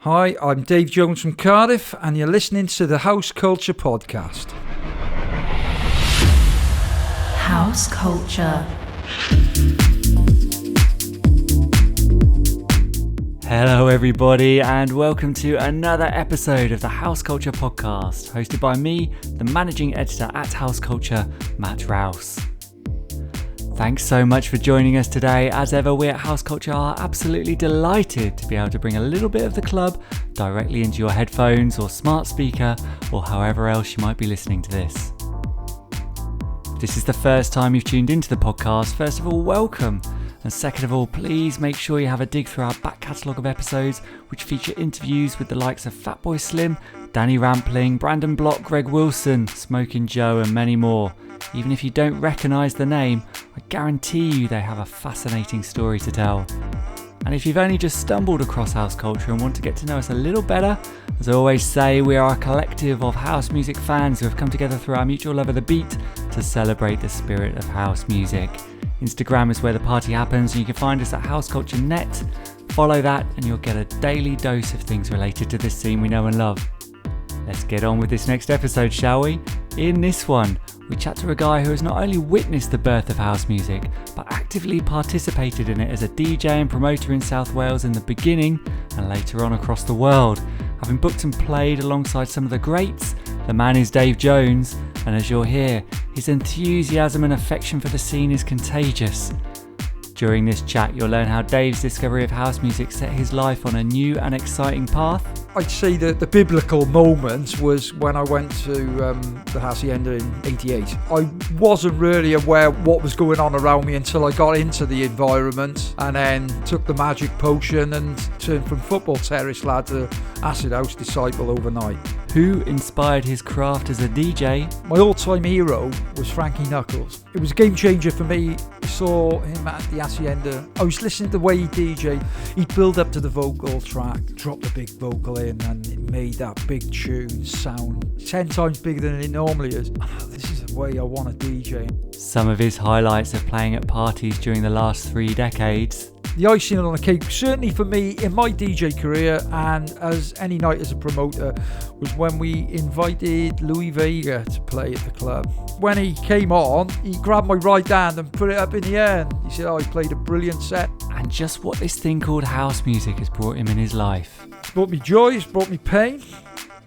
Hi, I'm Dave Jones from Cardiff, and you're listening to the House Culture Podcast. House Culture. Hello everybody, and welcome to another episode of the House Culture Podcast, hosted by me, the managing editor at House Culture, Matt Rouse. Thanks so much for joining us today. As ever, we at House Culture are absolutely delighted to be able to bring a little bit of the club directly into your headphones or smart speaker or however else you might be listening to this. If this is the first time you've tuned into the podcast, first of all, welcome. And second of all, please make sure you have a dig through our back catalogue of episodes, which feature interviews with the likes of Fatboy Slim, Danny Rampling, Brandon Block, Greg Wilson, Smoking Joe and many more. Even if you don't recognise the name, I guarantee you they have a fascinating story to tell. And if you've only just stumbled across house culture and want to get to know us a little better, as I always say, we are a collective of house music fans who have come together through our mutual love of the beat to celebrate the spirit of house music. Instagram is where the party happens, and you can find us at houseculture.net. Follow that and you'll get a daily dose of things related to this scene we know and love. Let's get on with this next episode, shall we? In this one, we chat to a guy who has not only witnessed the birth of house music, but actively participated in it as a DJ and promoter in South Wales in the beginning and later on across the world. Having booked and played alongside some of the greats, the man is Dave Jones, and as you'll hear, his enthusiasm and affection for the scene is contagious. During this chat, you'll learn how Dave's discovery of house music set his life on a new and exciting path. I'd say that the biblical moment was when I went to the Hacienda in '88. I wasn't really aware what was going on around me until I got into the environment and then took the magic potion and turned from football terrace lad to acid house disciple overnight. Who inspired his craft as a DJ? My all-time hero was Frankie Knuckles. It was a game changer for me. I saw him at the Hacienda. I was listening to the way he DJ'd. He'd build up to the vocal track, drop the big vocal in, and it made that big tune sound 10 times bigger than it normally is. This is the way I want to DJ. Some of his highlights of playing at parties during the last 3 decades. The icing on the cake, certainly for me in my DJ career and as any night as a promoter, was when we invited Louis Vega to play at the club. When he came on, he grabbed my right hand and put it up in the air. He said, I played a brilliant set. And just what this thing called house music has brought him in his life. It's brought me joy, it's brought me pain,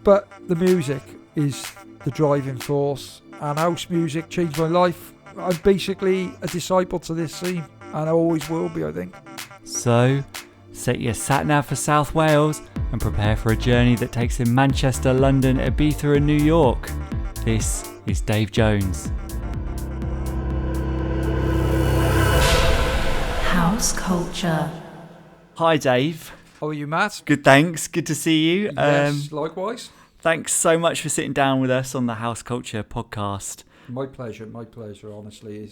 but the music is the driving force, and house music changed my life. I'm basically a disciple to this scene, and I always will be, I think. So, set your sat-nav for South Wales and prepare for a journey that takes in Manchester, London, Ibiza and New York. This is Dave Jones. House Culture. Hi Dave. How are you, Matt? Good, thanks. Good to see you. Yes, likewise. Thanks so much for sitting down with us on the House Culture podcast. My pleasure, honestly.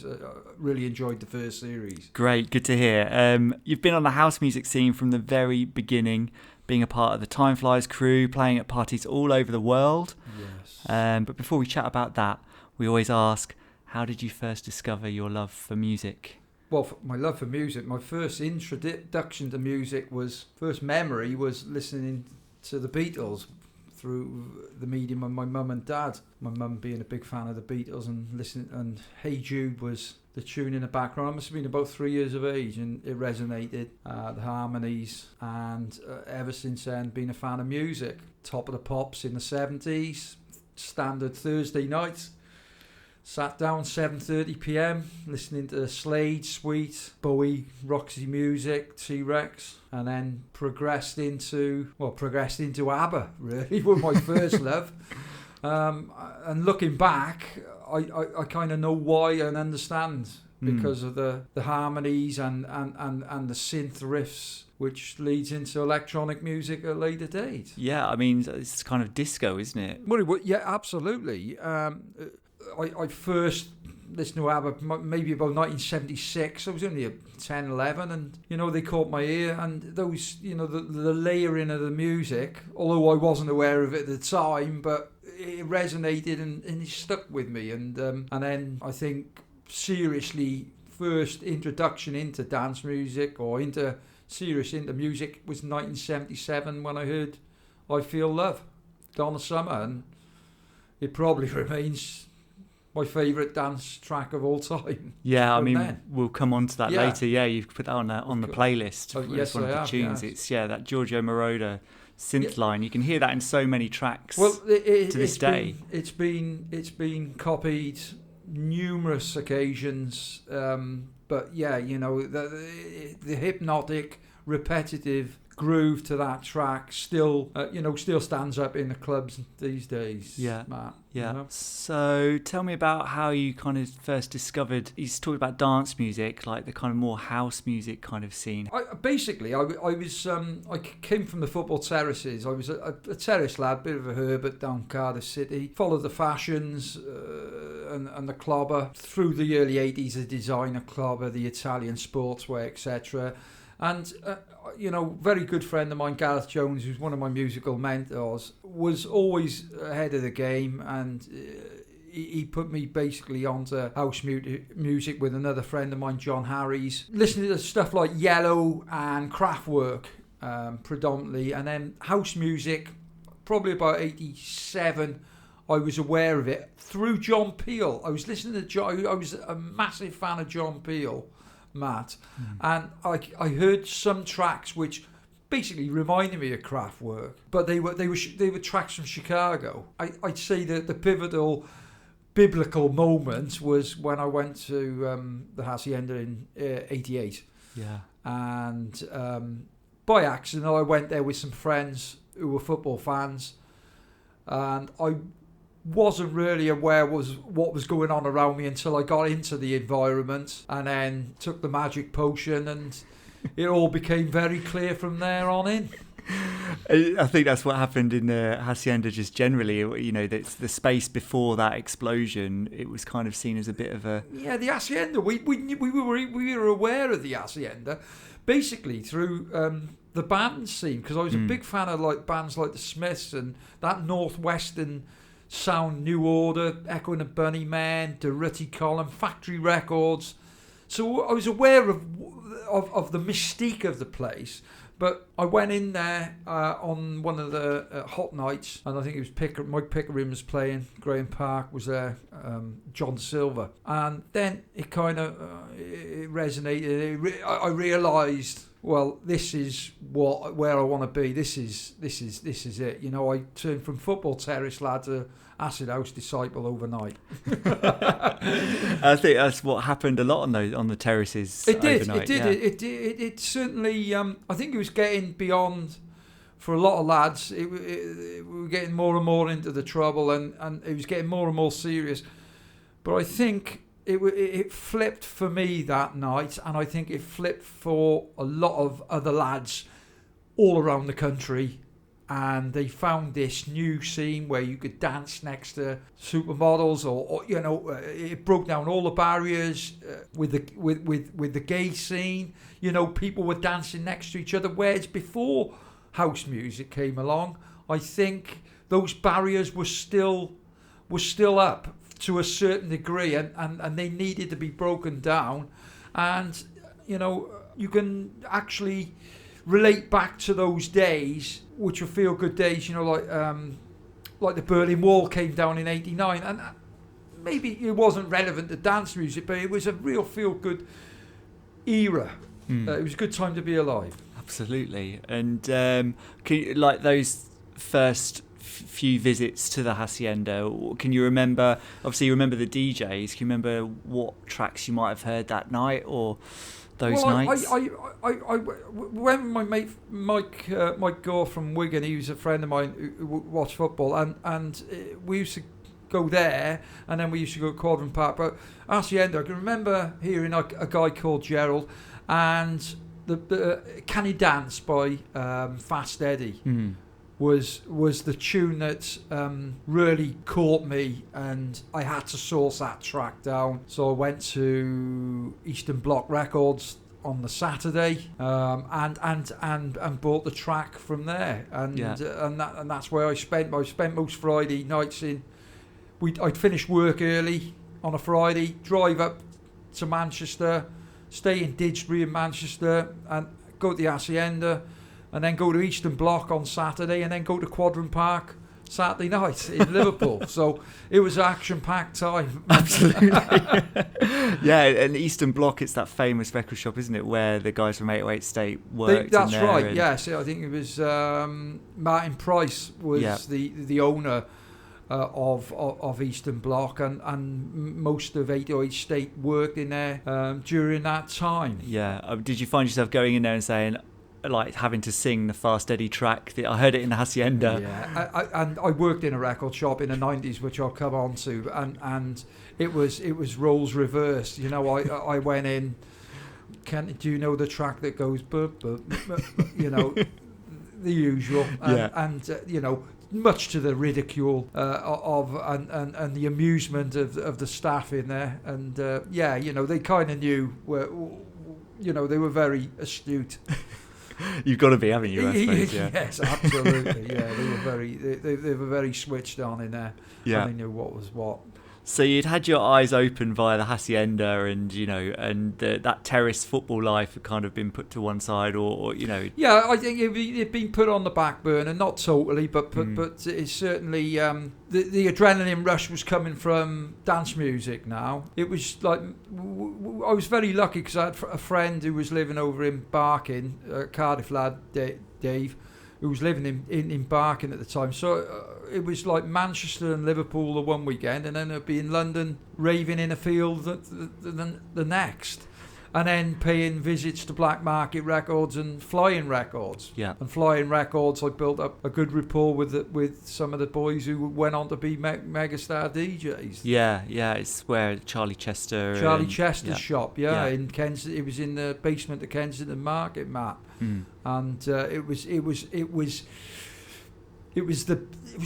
Really enjoyed the first series. Great, good to hear. You've been on the house music scene from the very beginning, being a part of the Time Flies crew, playing at parties all over the world. Yes. But before we chat about that, we always ask, how did you first discover your love for music? Well, my love for music, my first introduction to music first memory was listening to the Beatles through the medium of my mum and dad. My mum being a big fan of the Beatles and listening, and Hey Jude was the tune in the background. I must have been about 3 years of age, and it resonated, the harmonies, and ever since then been a fan of music. Top of the Pops in the 70s, standard Thursday nights. Sat down 7:30pm listening to Slade, Sweet, Bowie, Roxy Music, T-Rex, and then progressed into ABBA, really, was my first love. And looking back, I kind of know why and understand because of the harmonies and the synth riffs, which leads into electronic music at a later date. Yeah, I mean, it's kind of disco, isn't it? Well, yeah, absolutely. I first listened to ABBA maybe about 1976. I was only 10, 11, and they caught my ear. And those, the layering of the music, although I wasn't aware of it at the time, but it resonated and it stuck with me. And then I think seriously, first introduction into dance music or into serious into music was 1977 when I heard I Feel Love, Donna Summer, and it probably remains my favourite dance track of all time. Yeah, I mean, we'll come on to that later. Yeah, you've put that on the playlist. Yes, one of the tunes. Yes. It's that Giorgio Moroder synth line. You can hear that in so many tracks. Well, to this day, it's been copied numerous occasions. But yeah, you know, the hypnotic, repetitive groove to that track still stands up in the clubs these days. Yeah, Matt, yeah. You know? So tell me about how you kind of first discovered. You talked about dance music, like the kind of more house music kind of scene. I came from the football terraces. I was a terrace lad, bit of a hermit down Cardiff City. Followed the fashions and the clobber through the early 80s. The designer clobber, the Italian sportswear, etc. And, very good friend of mine, Gareth Jones, who's one of my musical mentors, was always ahead of the game, and he put me basically onto house music with another friend of mine, John Harries, listening to stuff like Yellow and Kraftwerk predominantly, and then house music, probably about 87, I was aware of it through John Peel. I was listening to John. I was a massive fan of John Peel, Matt, and I heard some tracks which basically reminded me of Kraftwerk, but they were tracks from Chicago. I'd say that the pivotal biblical moment was when I went to the Hacienda in '88. Yeah, and by accident I went there with some friends who were football fans, and I wasn't really aware what was going on around me until I got into the environment and then took the magic potion, and it all became very clear from there on in. I think that's what happened in the Hacienda just generally. You know, the space before that explosion, it was kind of seen as a bit of a... Yeah, the Hacienda, we were aware of the Hacienda basically through the band scene, because I was a big fan of like bands like the Smiths and that Northwestern sound, New Order, Echo and the Bunnymen, Durruti Column, Factory Records. So I was aware of the mystique of the place. But I went in there on one of the hot nights, and I think it was Mike Pickering was playing, Graham Park was there, John Silver, and then it kind of it resonated. I realised, well, this is where I want to be. This is it. You know, I turned from football terrace lad to acid house disciple overnight. I think that's what happened a lot on the terraces. It did. Overnight, It certainly. I think it was getting beyond for a lot of lads. We were getting more and more into the trouble, and it was getting more and more serious. But I think it flipped for me that night, and I think it flipped for a lot of other lads all around the country. And they found this new scene where you could dance next to supermodels, or you know, it broke down all the barriers with the gay scene. You know, people were dancing next to each other. Whereas before house music came along, I think those barriers were still up to a certain degree, and they needed to be broken down. And you know, you can actually relate back to those days, which were feel-good days, you know, like the Berlin Wall came down in '89, and maybe it wasn't relevant to dance music, but it was a real feel-good era. It was a good time to be alive. Absolutely. And like those first few visits to the Hacienda, can you remember? Obviously, you remember the DJs. Can you remember what tracks you might have heard that night or those nights? I when my mate Mike Gore from Wigan, he was a friend of mine who watched football, and we used to go there, and then we used to go to Quadron Park. But Hacienda, I can remember hearing a guy called Gerald, and the Can You Dance by Fast Eddie was the tune that really caught me, and I had to source that track down. So I went to Eastern Bloc Records on the Saturday, and bought the track from there, and that's where I spent most Friday nights in. I'd finish work early on a Friday, drive up to Manchester, stay in Didsbury in Manchester, and go to the Hacienda, and then go to Eastern Bloc on Saturday, and then go to Quadrant Park Saturday night in Liverpool. So it was action-packed time. Absolutely. Yeah, and Eastern Bloc, it's that famous record shop, isn't it, where the guys from 808 State worked. That's in there right. Yes, I think it was Martin Price was the owner of Eastern Bloc, and most of 808 State worked in there during that time. Yeah. Did you find yourself going in there and saying, like, having to sing the Fast Eddie track? I heard it in the Hacienda. Yeah, and I worked in a record shop in the 90s, which I'll come on to, and it was roles reversed. You know, I went in. Do you know the track that goes, you know, the usual, and you know, much to the ridicule of and the amusement of the staff in there, and you know, they kind of knew you know, they were very astute. You've got to be, haven't you? I suppose, yeah. Yes, absolutely. Yeah, they were very switched on in there. Yeah, and they knew what was what. So you'd had your eyes open via the Hacienda, and you know, and that terrace football life had kind of been put to one side, or you know. Yeah, I think it'd been put on the back burner, not totally, but it's certainly the adrenaline rush was coming from dance music. Now it was like I was very lucky because I had a friend who was living over in Barking, Cardiff lad, Dave, who was living in Barking at the time. So it was like Manchester and Liverpool the one weekend, and then it'd be in London raving in a field the next, and then paying visits to Black Market Records and Flying Records. Yeah. And Flying Records, I built up a good rapport with some of the boys who went on to be megastar DJs. Yeah, it's where Charlie Chester's shop. In Kensington. It was in the basement of Kensington Market, Matt. And it was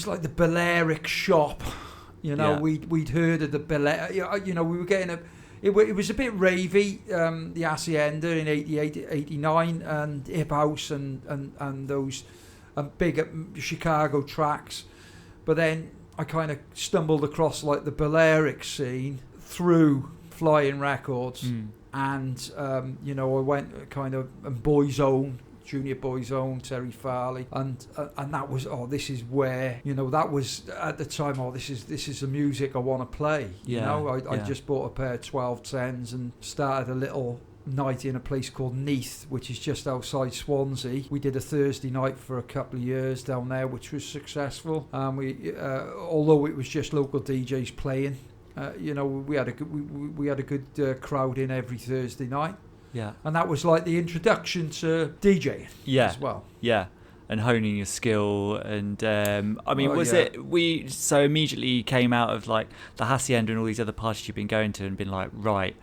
like the Balearic shop, you know. We'd heard of the Balearic, you know. We were getting it was a bit ravey, the Hacienda in 88, 89, and Hip House and those big Chicago tracks. But then I kind of stumbled across like the Balearic scene through Flying Records, and you know, I went kind of Boys Own. Junior Boys Own, Terry Farley, and that was this is where, you know, that was at the time, this is the music I want to play. You know, I just bought a pair of 1210s and started a little night in a place called Neath, which is just outside Swansea. We did a Thursday night for a couple of years down there, which was successful. We although it was just local DJs playing, you know, we had a good crowd in every Thursday night. Yeah. And that was like the introduction to DJing as well. Yeah. And honing your skill. And I mean, so immediately you came out of like the Hacienda and all these other parties you've been going to and been like, right,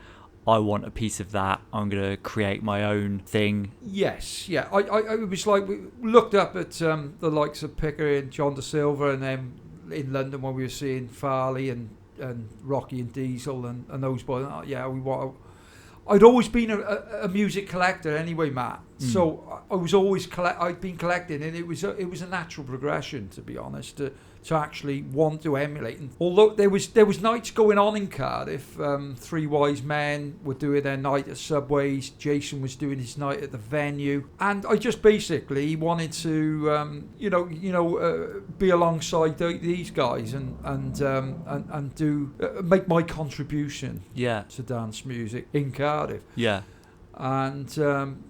I want a piece of that. I'm going to create my own thing. Yes, yeah. I was like, we looked up at the likes of Picker and John Da Silva, and then in London when we were seeing Farley and Rocky and Diesel and those boys. I'd always been a music collector anyway, Matt. So I was always I'd been collecting, and it was a natural progression, to be honest, to actually want to emulate. And although there was nights going on in Cardiff, Three Wise Men were doing their night at Subways, Jason was doing his night at the Venue, and I just basically wanted to be alongside these guys and do make my contribution to dance music in Cardiff. Yeah. And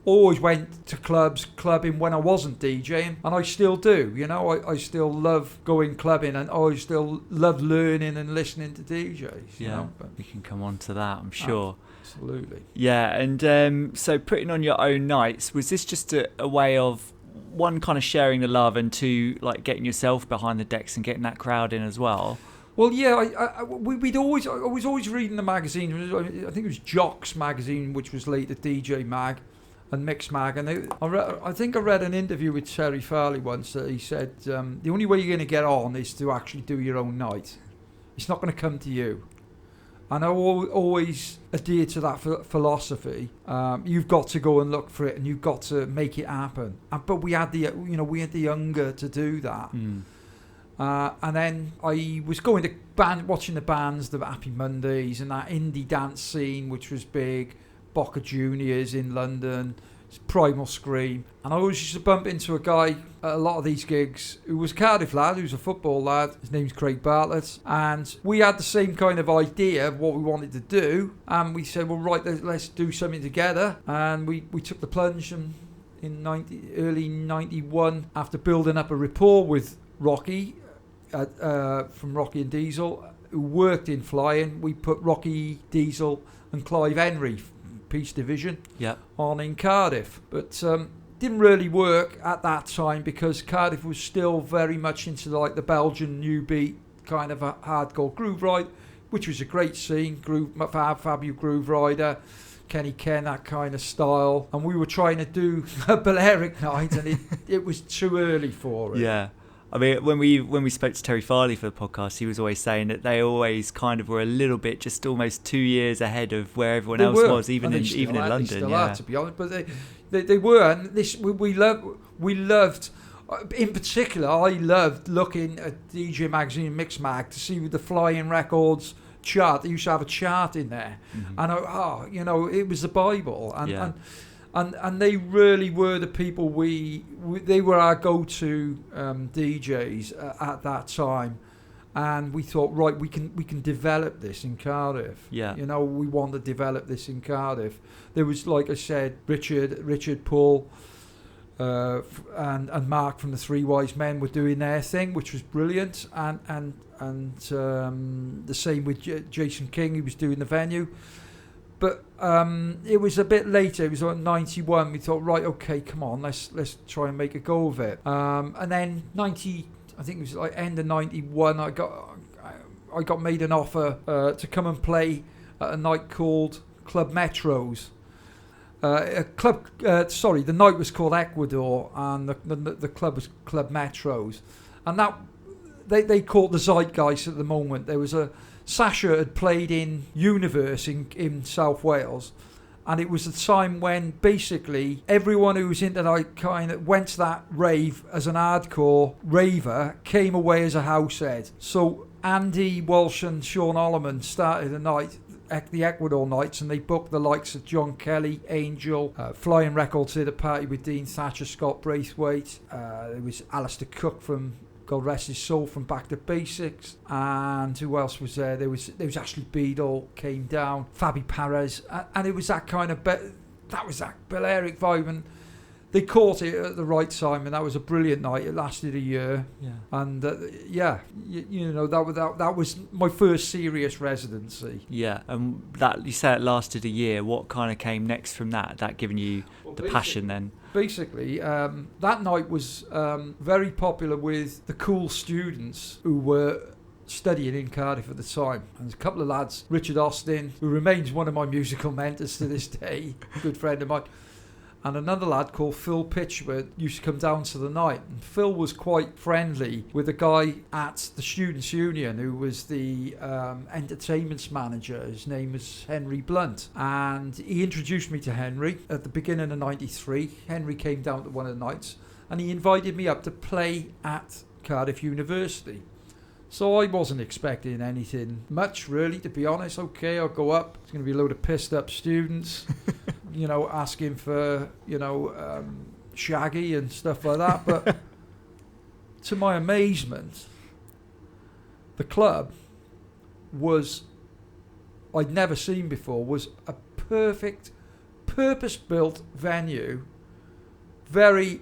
always went to clubbing when I wasn't DJing, and I still do. You know, I still love going clubbing, and I still love learning and listening to DJs. You know? But we can come on to that, I'm sure. Absolutely. Yeah, and so putting on your own nights, was this just a way of, one, kind of sharing the love, and two, like getting yourself behind the decks and getting that crowd in as well? Well, yeah, I was always reading the magazine. I think it was Jocks magazine, which was later DJ Mag and Mix Mag. And I think I read an interview with Terry Farley once that he said, the only way you're going to get on is to actually do your own night. It's not going to come to you. And I always adhere to that philosophy. You've got to go and look for it, and you've got to make it happen. But we had the hunger to do that. And then I was going to watching the bands, the Happy Mondays, and that indie dance scene, which was big. Boca Juniors in London, Primal Scream. And I always used to bump into a guy at a lot of these gigs who was a Cardiff lad, who's a football lad. His name's Craig Bartlett. And we had the same kind of idea of what we wanted to do. And we said, well, right, let's do something together. And we took the plunge in early 91, after building up a rapport with Rocky, from Rocky and Diesel, who worked in flying. We put Rocky, Diesel and Clive Henry, Peace Division, on in Cardiff. But didn't really work at that time because Cardiff was still very much into like the Belgian new beat kind of a hardcore groove ride, which was a great scene. Fabio Groove Rider, Kenny Ken, that kind of style. And we were trying to do a Balearic night, and it was too early for it. Yeah. I mean, when we spoke to Terry Farley for the podcast, he was always saying that they always kind of were a little bit, just almost 2 years ahead of where everyone else was, even in London. They still are, to be honest, but they were, and this we loved. In particular, I loved looking at DJ Magazine Mix Mag to see the Flying Records chart. They used to have a chart in there, and it was the Bible, and they really were the people they were our go-to DJs at that time, and we thought, right, we can develop this in Cardiff. Yeah. We want to develop this in Cardiff. There was, like I said, Richard, Paul, and Mark from the Three Wise Men were doing their thing, which was brilliant, and the same with Jason King, who was doing the venue. But it was a bit later. It was like 91. We thought, right, okay, come on, let's try and make a go of it. And then I think it was like end of 91. I got made an offer to come and play at a night called Club Metros. The night was called Ecuador, and the club was Club Metros, and that they caught the zeitgeist at the moment. There was Sasha had played in Universe in South Wales, and it was the time when basically everyone who was into that kind of went to that rave as an hardcore raver came away as a househead. So Andy Walsh and Sean Holloman started the Ecuador nights, and they booked the likes of John Kelly, Angel, Flying Records did a party with Dean Thatcher, Scott Braithwaite. There was Alistair Cook from God Rest His Soul from Back to Basics, and who else was there? There was Ashley Beadle came down, Fabi Perez, and it was that kind of that was that Balearic vibe, and they caught it at the right time, and that was a brilliant night. It lasted a year, and that was my first serious residency. Yeah, and that you said it lasted a year. What kind of came next from that? That giving you the passion then? Basically, that night was very popular with the cool students who were studying in Cardiff at the time. And there's a couple of lads, Richard Austin, who remains one of my musical mentors to this day, a good friend of mine, and another lad called Phil Pitchford used to come down to the night. And Phil was quite friendly with a guy at the Students' Union who was the entertainments manager. His name was Henry Blunt. And he introduced me to Henry at the beginning of 93. Henry came down to one of the nights and he invited me up to play at Cardiff University. So I wasn't expecting anything much, really, to be honest. Okay, I'll go up. It's going to be a load of pissed up students, asking for, Shaggy and stuff like that. But to my amazement, the club I'd never seen before, was a perfect, purpose-built venue, very,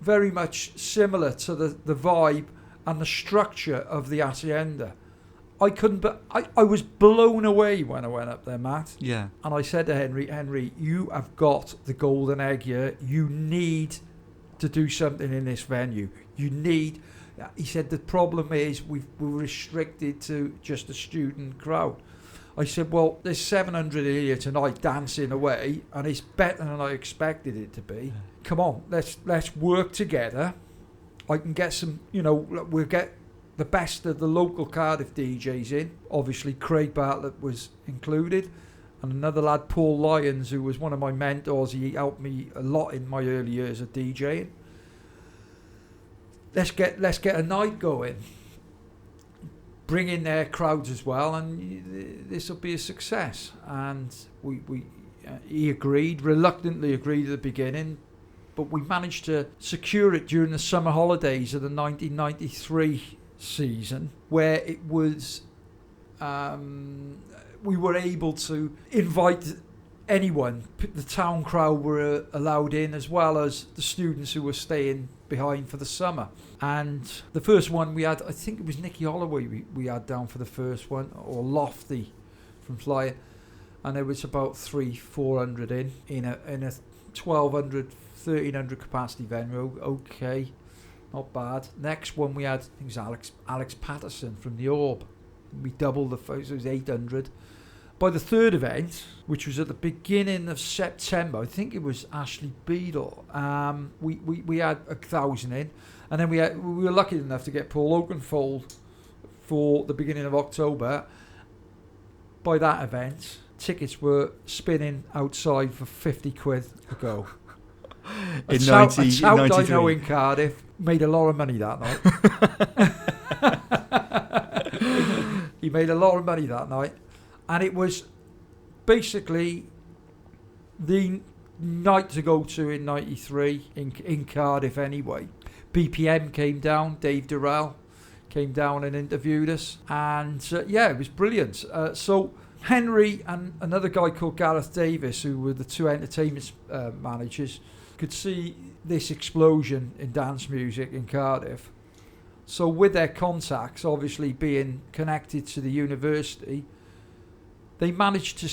very much similar to the vibe and the structure of the Hacienda. I was blown away when I went up there, Matt. Yeah. And I said to Henry, you have got the golden egg here. You need to do something in this venue. He said, the problem is we're restricted to just a student crowd. I said, well, there's 700 here tonight dancing away, and it's better than I expected it to be. Come on, let's work together. I can get some, we'll get the best of the local Cardiff DJs in. Obviously, Craig Bartlett was included. And another lad, Paul Lyons, who was one of my mentors. He helped me a lot in my early years of DJing. Let's get a night going. Bring in their crowds as well, and this will be a success. And we He agreed, reluctantly agreed at the beginning, but we managed to secure it during the summer holidays of the 1993 season, where it was we were able to invite anyone. The town crowd were allowed in, as well as the students who were staying behind for the summer. And the first one we had, I think it was Nicky Holloway we had down for the first one, or Lofty from Flyer, and there was about 300-400 in a 1,200-1,300 capacity venue. Okay, not bad. Next one we had, I think it was Alex Patterson from the Orb. We doubled the folks, it was 800. By the third event, which was at the beginning of September, I think it was Ashley Beadle, we had 1,000 in, and then we were lucky enough to get Paul Oakenfold for the beginning of October. By that event, tickets were spinning outside for 50 quid a go. In a tout 93. I know in Cardiff made a lot of money that night. He made a lot of money that night. And it was basically the night to go to in 93 in Cardiff anyway. BPM came down, Dave Durrell came down and interviewed us. And it was brilliant. So Henry and another guy called Gareth Davis, who were the two entertainment managers, could see this explosion in dance music in Cardiff. So with their contacts, obviously being connected to the university, they managed to,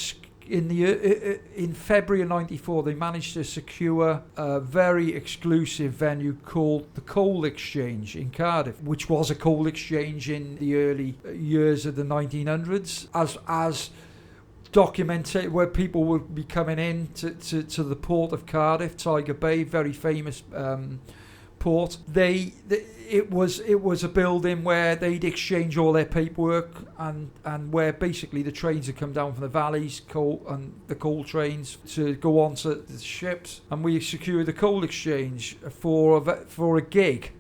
in February of 94, they managed to secure a very exclusive venue called the Coal Exchange in Cardiff, which was a coal exchange in the early years of the 1900s, as documented, where people would be coming in to the port of Cardiff, Tiger Bay, very famous port. It was a building where they'd exchange all their paperwork, and where basically the trains would come down from the valleys, the coal trains, to go on to the ships. And we secured the Coal Exchange for a gig,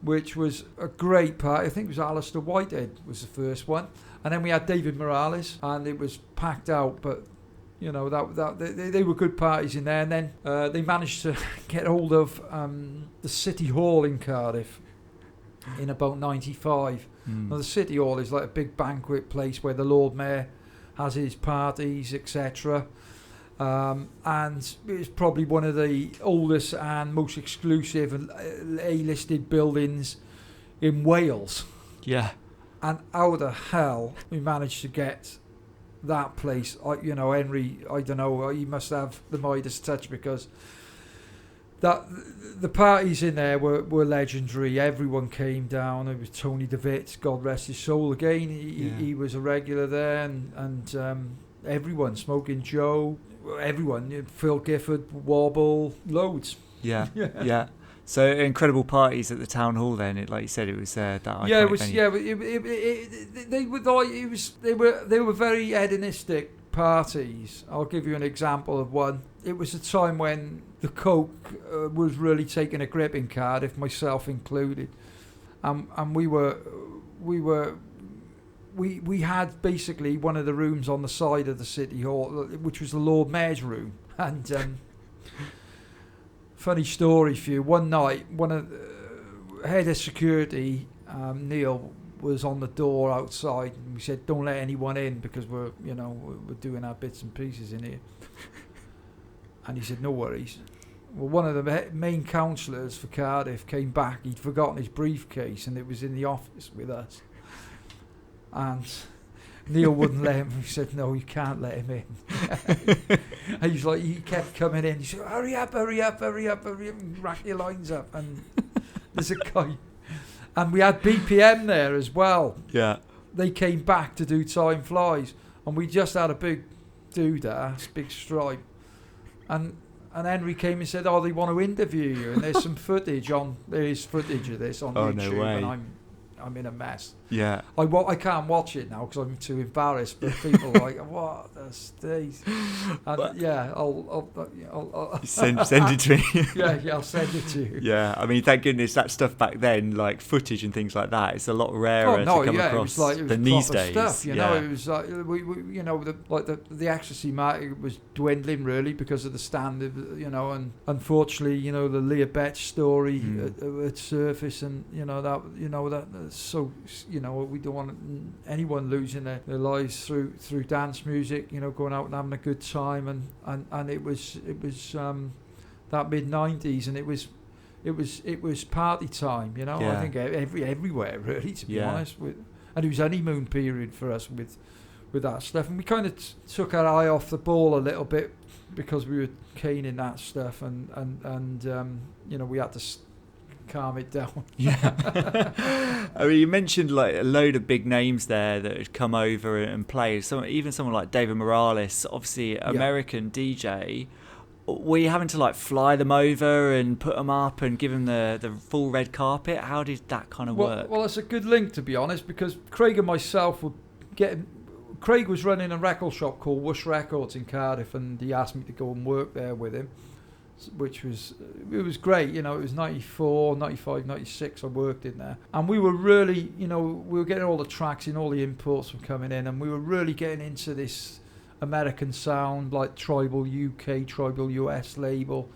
which was a great part. I think it was Alistair Whitehead was the first one, and then we had David Morales, and it was packed out, but you know, they were good parties in there. And then they managed to get hold of the City Hall in Cardiff in about 95. Now, the City Hall is like a big banquet place where the Lord Mayor has his parties, etc. And it's probably one of the oldest and most exclusive and A-listed buildings in Wales. Yeah. And how the hell we managed to get that place? Henry, I don't know, he must have the Midas touch, because the parties in there were legendary. Everyone came down. It was Tony DeVitt, God rest his soul again. He was a regular there, and everyone, Smoking Joe, everyone, Phil Gifford, Wobble, loads. Yeah. So incredible parties at the town hall. Then, like you said, it was that iconic Yeah, it was. venue. Yeah, they were very hedonistic parties. I'll give you an example of one. It was a time when the coke was really taking a grip in Cardiff, myself included, and we had basically one of the rooms on the side of the City Hall, which was the Lord Mayor's room, and. Funny story for you. One night, one of the head of security, Neil, was on the door outside, and we said, "Don't let anyone in because we're doing our bits and pieces in here." And he said, "No worries." Well, one of the main councillors for Cardiff came back. He'd forgotten his briefcase, and it was in the office with us. And Neil wouldn't let him. He said, "No, you can't let him in." And he's like, he kept coming in. He said, hurry up, rack your lines up. And there's a guy. And we had BPM there as well. Yeah. They came back to do Time Flies. And we just had a big doodah, big stripe. And Henry came and said, "Oh, they want to interview you." And there's some footage there is footage of this on YouTube. No way. And I'm in a mess. Yeah. I can't watch it now because I'm too embarrassed. But people are like, what the state? And yeah, I'll send it to me. yeah, I'll send it to you. Yeah, I mean, thank goodness that stuff back then, like footage and things like that, it's a lot rarer to come across than these days. Stuff, you know, it was like we you know, the ecstasy market was dwindling really because of the standard, you know, and unfortunately, you know, the Leah Betts story at surface, and you know that so you know, we don't want anyone losing their lives through dance music, you know, going out and having a good time, and it was that mid-90s, and it was party time, you know. I think everywhere really, to be honest, and it was honeymoon period for us with that stuff, and we kind of took our eye off the ball a little bit because we were caning that stuff, and you know, we had to calm it down. I mean, you mentioned like a load of big names there that had come over and played. Even someone like David Morales, obviously American DJ. Were you having to like fly them over and put them up and give them the full red carpet? How did that kind of work? Well, it's a good link, to be honest, because Craig and myself were getting. Craig was running a record shop called Whoosh Records in Cardiff, and he asked me to go and work there with him, which was great. You know, it was 94, 95, 96 I worked in there, and we were really, you know, we were getting all the tracks in, all the imports were coming in, and we were really getting into this American sound, like Tribal UK, Tribal US label,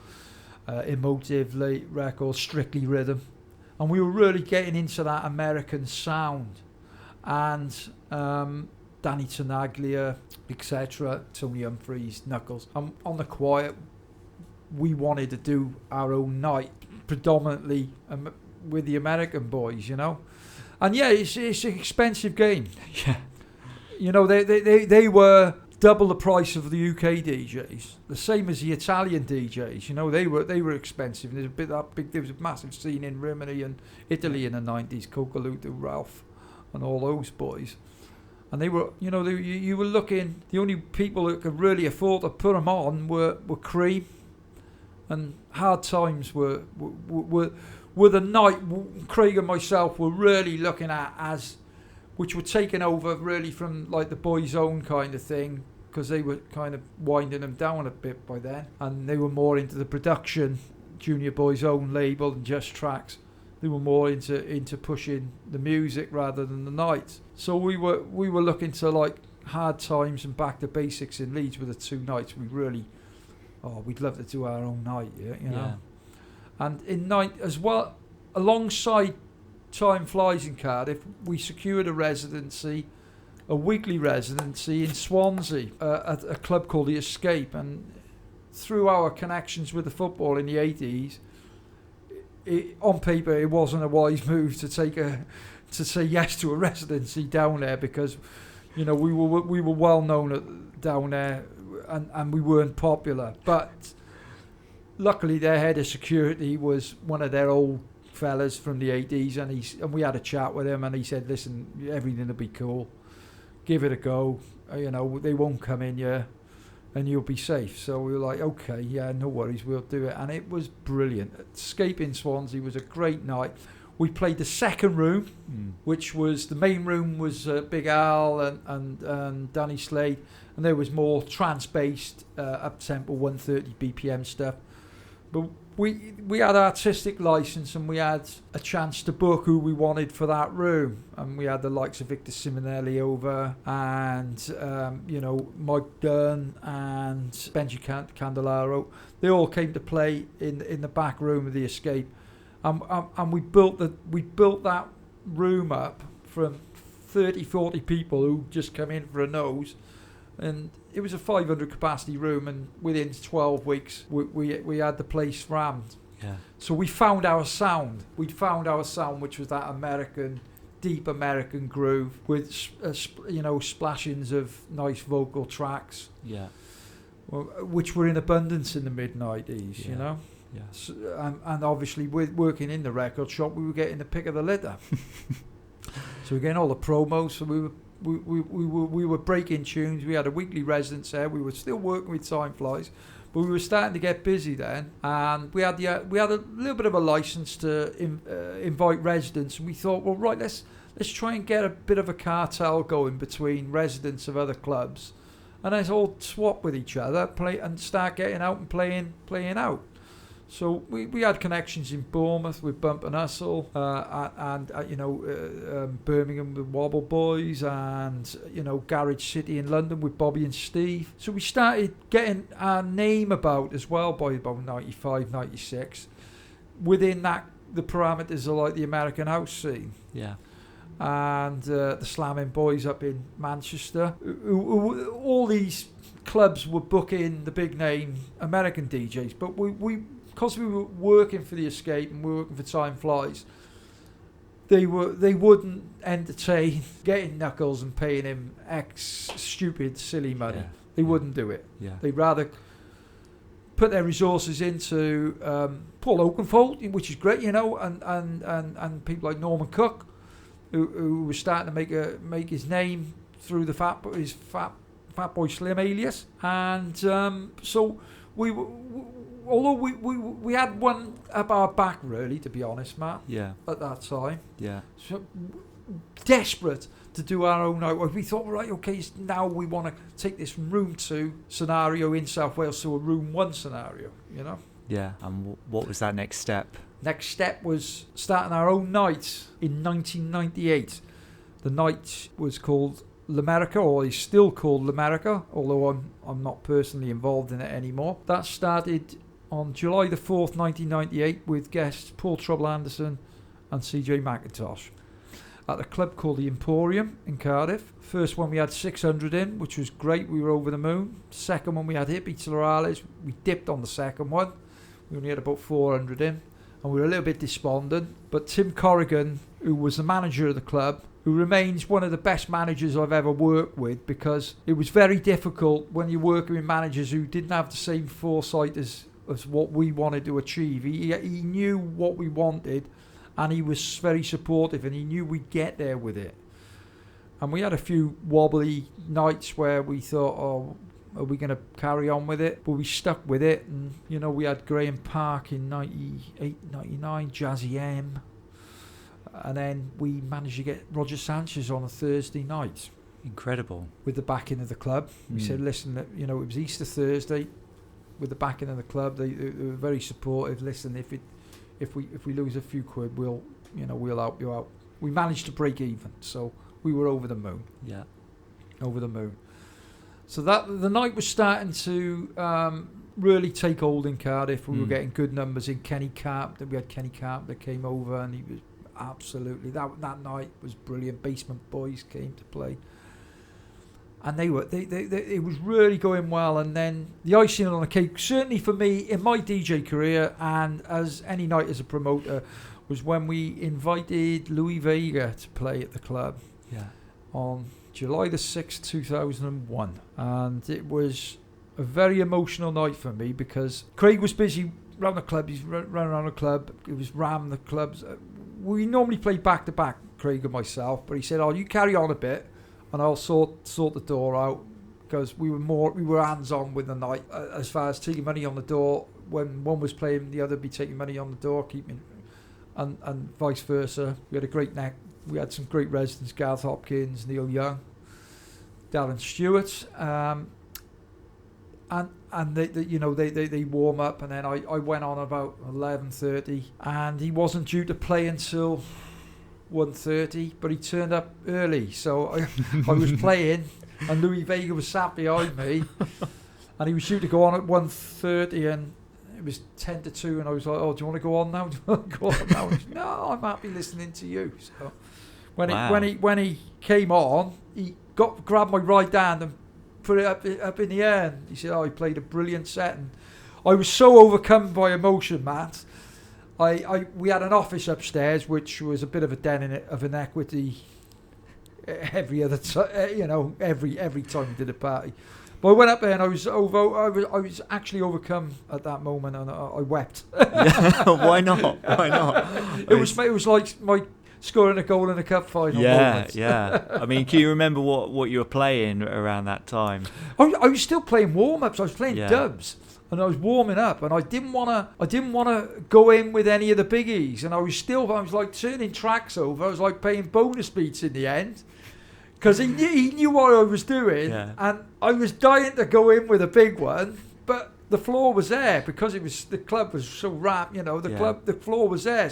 Emotive Records, Strictly Rhythm, and we were really getting into that American sound, and Danny Tenaglia, etc., Tony Humphries, Knuckles. On the quiet, we wanted to do our own night, predominantly with the American boys, you know. And yeah, it's an expensive game. Yeah. You know, they were double the price of the UK DJs, the same as the Italian DJs. You know, they were expensive. And there was a massive scene in Rimini and Italy in the 90s, Cocaluto, Ralph, and all those boys. And they were, you know, you were looking. The only people that could really afford to put them on were Cream, and Hard Times were the night Craig and myself were really looking at, which were taken over really from like the Boys Own kind of thing, because they were kind of winding them down a bit by then, and they were more into the production, Junior Boys Own label and Just Tracks. They were more into pushing the music rather than the nights. So we were looking to like Hard Times and Back to Basics in Leeds were the two nights we really, we'd love to do our own night, you know. And in night as well, alongside Time Flies in Cardiff, we secured a weekly residency in Swansea at a club called The Escape, and through our connections with the football in the 80s, on paper it wasn't a wise move to say yes to a residency down there, because you know we were well known down there, and we weren't popular, but luckily their head of security was one of their old fellas from the 80s, and we had a chat with him, and he said, listen, everything will be cool, give it a go, you know, they won't come in here and you'll be safe. So we were like, okay, yeah, no worries, we'll do it. And it was brilliant. Escape in Swansea was a great night. We played the second room, which was, the main room was Big Al and Danny Slade, and there was more trance-based, up-tempo, 130 BPM stuff. But we had artistic license, and we had a chance to book who we wanted for that room, and we had the likes of Victor Simonelli over, and you know, Mike Dunn and Benji Candelaro. They all came to play in the back room of the Escape, and we built that room up from 30-40 people who just come in for a nose. And it was a 500 capacity room, and within 12 weeks we had the place rammed. Yeah. So we found our sound. We'd found our sound, which was that American, deep American groove with you know, splashings of nice vocal tracks. Yeah. Which were in abundance in the mid-90s, you know. Yeah. So, and obviously with working in the record shop, we were getting the pick of the litter. So we were getting all the promos. So we were breaking tunes. We had a weekly residence there. We were still working with Time Flies, But we were starting to get busy then, and we had a little bit of a license to invite residents. And we thought, well, right, let's try and get a bit of a cartel going between residents of other clubs, and let's all swap with each other, play and start getting out and playing out. So we had connections in Bournemouth with Bump and Hustle, and Birmingham with Wobble Boys, and Garage City in London with Bobby and Steve. So we started getting our name about as well by about 95, 96, within the parameters of like the American house scene. Yeah. And the Slamming Boys up in Manchester. All these clubs were booking the big name American DJs, but we because we were working for the Escape and we were working for Time Flies, they wouldn't entertain getting Knuckles and paying him stupid silly money. Yeah. They wouldn't do it. Yeah. They'd rather put their resources into Paul Oakenfold, which is great, and people like Norman Cook, who was starting to make his name through his Fatboy Slim alias, and so although we had one up our back, really, to be honest, Matt. Yeah. At that time. Yeah. So desperate to do our own out. We thought, right, okay, now we want to take this room 2 scenario in South Wales to a room 1 scenario, Yeah. And what was that next step? Next step was starting our own night in 1998. The night was called L'America, or is still called L'America, although I'm not personally involved in it anymore. That started on July the 4th, 1998, with guests Paul Trouble Anderson and CJ McIntosh at a club called the Emporium in Cardiff. First one we had 600 in, which was great. We were over the moon. Second one we had Hippie Florales. We dipped on the second one. We only had about 400 in, and we were a little bit despondent. But Tim Corrigan, who was the manager of the club, who remains one of the best managers I've ever worked with, because it was very difficult when you're working with managers who didn't have the same foresight as what we wanted to achieve. He knew what we wanted, and he was very supportive, and he knew we'd get there with it. And we had a few wobbly nights where we thought, oh, are we going to carry on with it? But we stuck with it, and we had Graham Park in 98, 99, Jazzy M. And then we managed to get Roger Sanchez on a Thursday night. Incredible. With the backing of the club. We said, listen, it was Easter Thursday. With the backing of the club, they were very supportive. Listen, if we lose a few quid, we'll help you out. We managed to break even, so we were over the moon. Yeah. Over the moon. So that the night was starting to really take hold in Cardiff. We were getting good numbers in Kenny Carp. We had Kenny Carp that came over, and he was absolutely that night was brilliant. Basement Boys came to play, and they it was really going well. And then the icing on the cake, certainly for me in my DJ career, and as any night as a promoter, was when we invited Louis Vega to play at the club. Yeah. On July the 6th, 2001, and it was a very emotional night for me because Craig was busy around the club. He's running around the club. It was ram the clubs. We normally play back to back, Craig and myself, but he said, "Oh, you carry on a bit, and I'll sort the door out," because we were hands on with the night as far as taking money on the door. When one was playing, the other would be taking money on the door, keeping, and vice versa. We had a great neck. We had some great residents: Gareth Hopkins, Neil Young, Darren Stewart, and they warm up, and then I went on about 11:30, and he wasn't due to play until 1:30, but he turned up early, so I was playing, and Louis Vega was sat behind me, and he was due to go on at 1:30, and it was 10 to 2, and I was like, "Oh, do you want to go on now? Do you want to go on now?" Said, "No, I'm happy listening to you." So when he came on, he grabbed my right hand and put it up in the air, and he said, "Oh, he played a brilliant set." And I was so overcome by emotion, Matt. We had an office upstairs, which was a bit of a den of inequity. Every other every time we did a party. But I went up there and I was actually overcome at that moment, and I wept. Yeah, why not? It was like my scoring a goal in a cup final. moment. Yeah. I mean, can you remember what you were playing around that time? I was still playing warm-ups. I was playing dubs. and I was warming up, and I didn't wanna go in with any of the biggies, and I was like turning tracks over. I was like playing bonus beats in the end. Because he knew what I was doing, and I was dying to go in with a big one, but the floor was there because the club was so wrapped, the floor was there,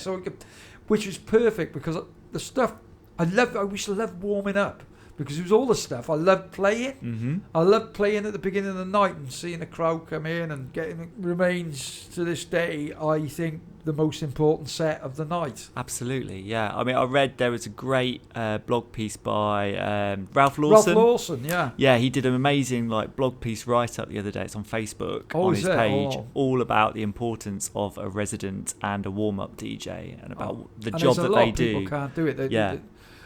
which was perfect because the stuff I used to love warming up because it was all the stuff I loved playing. Mm-hmm. I loved playing at the beginning of the night and seeing the crowd come in and remains to this day, I think, the most important set of the night. Absolutely, yeah. I mean, I read there was a great blog piece by Ralph Lawson. Ralph Lawson, yeah. Yeah, he did an amazing blog piece write-up the other day. It's on Facebook on his page, all about the importance of a resident and a warm-up DJ and about the job that they do. People can't do it.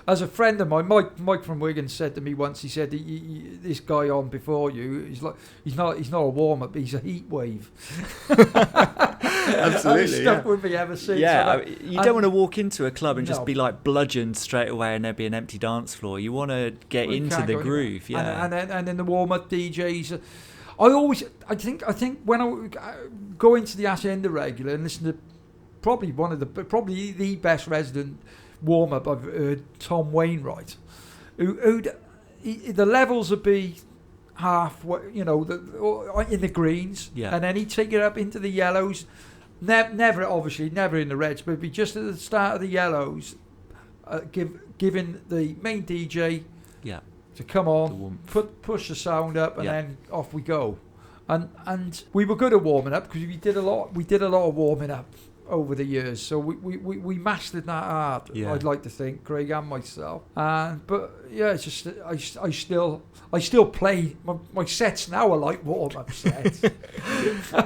As a friend of mine, Mike from Wigan said to me once, he said, this guy on before you, he's not a warm-up, he's a heat wave. Absolutely, stuck with me ever since. Yeah, you don't want to walk into a club and just be like bludgeoned straight away and there be an empty dance floor. You want to get into the groove, and then the warm-up DJs. I think when I go into the Hacienda regular and listen to probably the best resident warm-up I've heard, Tom Wainwright, the levels would be half, in the greens, and then he'd take it up into the yellows. Never in the reds, but it'd be just at the start of the yellows, giving the main DJ to come on, push the sound up, and then off we go. And we were good at warming up because we did a lot of warming up over the years, so we mastered that art. I'd like to think, Craig and myself. But yeah, it's just I still play my sets now are like warm-up sets.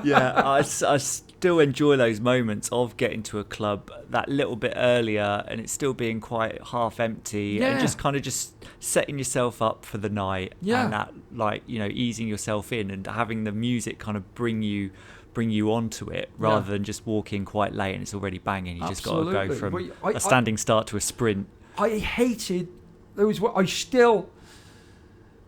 I still enjoy those moments of getting to a club that little bit earlier and it's still being quite half empty and just kind of just setting yourself up for the night and that easing yourself in and having the music kind of bring you onto it rather than just walk in quite late and it's already banging. You just got to go from a standing start to a sprint. I hated those.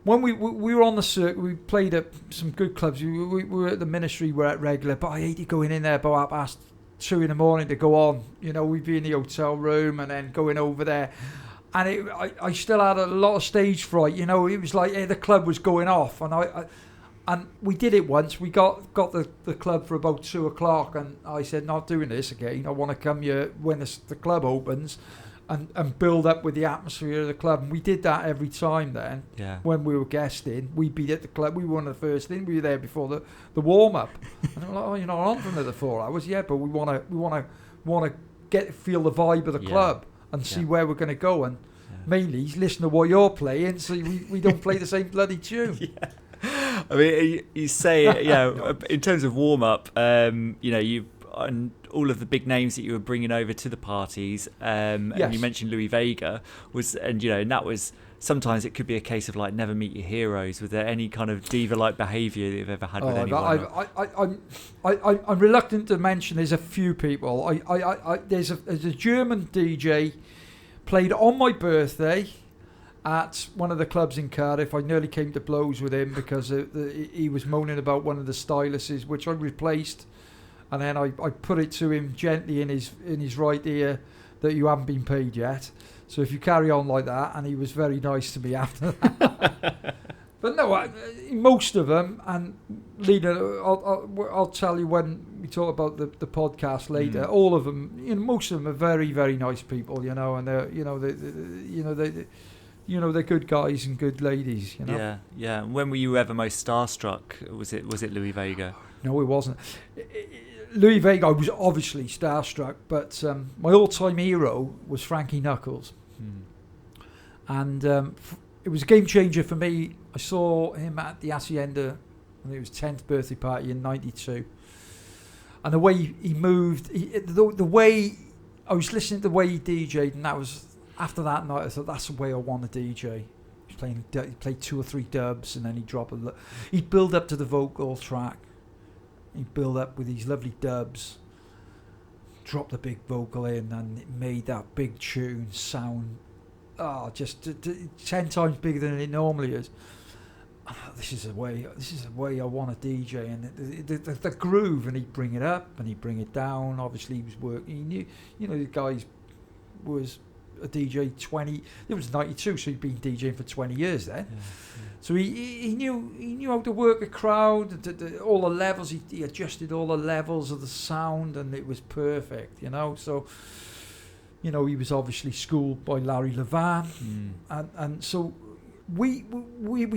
When we were on the circuit, we played at some good clubs. We were at the Ministry, we were at regular, but I hated going in there about 2 a.m. to go on. We'd be in the hotel room and then going over there. And I still had a lot of stage fright. It was like the club was going off. And we did it once. We got the club for about 2 o'clock, and I said, not doing this again. I want to come here when the club opens and build up with the atmosphere of the club. And we did that every time then. Yeah. When we were guesting, we'd be at the club. We were one of the first in. We were there before the warm-up. And I'm like, you're not on for another 4 hours. Yeah, but we want to feel the vibe of the club and see where we're going to go. And mainly listen to what you're playing so we don't play the same bloody tune. I mean, you say, in terms of warm-up, you and all of the big names that you were bringing over to the parties, and you mentioned Louis Vega, and that was, sometimes it could be a case of like never meet your heroes. Was there any kind of diva-like behaviour that you've ever had with anyone? I'm reluctant to mention there's a few people. There's a German DJ played on my birthday at one of the clubs in Cardiff. I nearly came to blows with him because he was moaning about one of the styluses, which I replaced, and then I put it to him gently in his right ear that you haven't been paid yet, so if you carry on like that. And he was very nice to me after that. But no, most of them, and Lena, I'll tell you when we talk about the podcast later. All of them, most of them are very, very nice people, and they're good guys and good ladies, Yeah. When were you ever most starstruck? Was it Louis Vega? No, it wasn't. Louis Vega, I was obviously starstruck, but my all-time hero was Frankie Knuckles. And it was a game changer for me. I saw him at the Hacienda, and it was 10th birthday party in '92. And the way he moved, the way I was listening to the way he DJ'd, and that was, after that night, I thought, that's the way I want to DJ. He played 2 or 3 dubs, and then he'd build up to the vocal track. He'd build up with these lovely dubs, drop the big vocal in, and it made that big tune sound just 10 times bigger than it normally is. this is the way I want to DJ, and the groove, and he'd bring it up and he'd bring it down. Obviously, he was working. He knew, the guy was a DJ 20. It was 92, so he'd been DJing for 20 years then. Yeah. So he knew how to work a crowd, all the levels. He adjusted all the levels of the sound, and it was perfect. So. He was obviously schooled by Larry Levan, and so we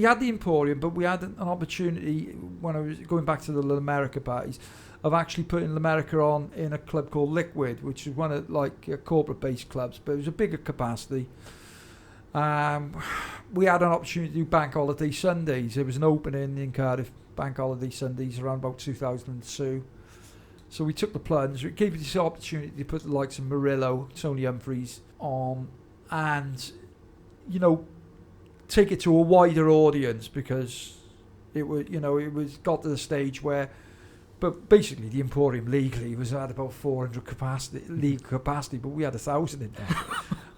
had the Emporium, but we had an opportunity when I was going back to the L'America parties of actually putting L'America on in a club called Liquid, which is one of corporate-based clubs, but it was a bigger capacity. We had an opportunity to do Bank Holiday Sundays. There was an opening in Cardiff, Bank Holiday Sundays, around about 2002. So we took the plunge. We gave us this opportunity to put the likes of Murillo, Tony Humphries on, and take it to a wider audience, because it was got to the stage where, but basically the Emporium legally was at about 400 legal capacity, but we had 1,000 in there,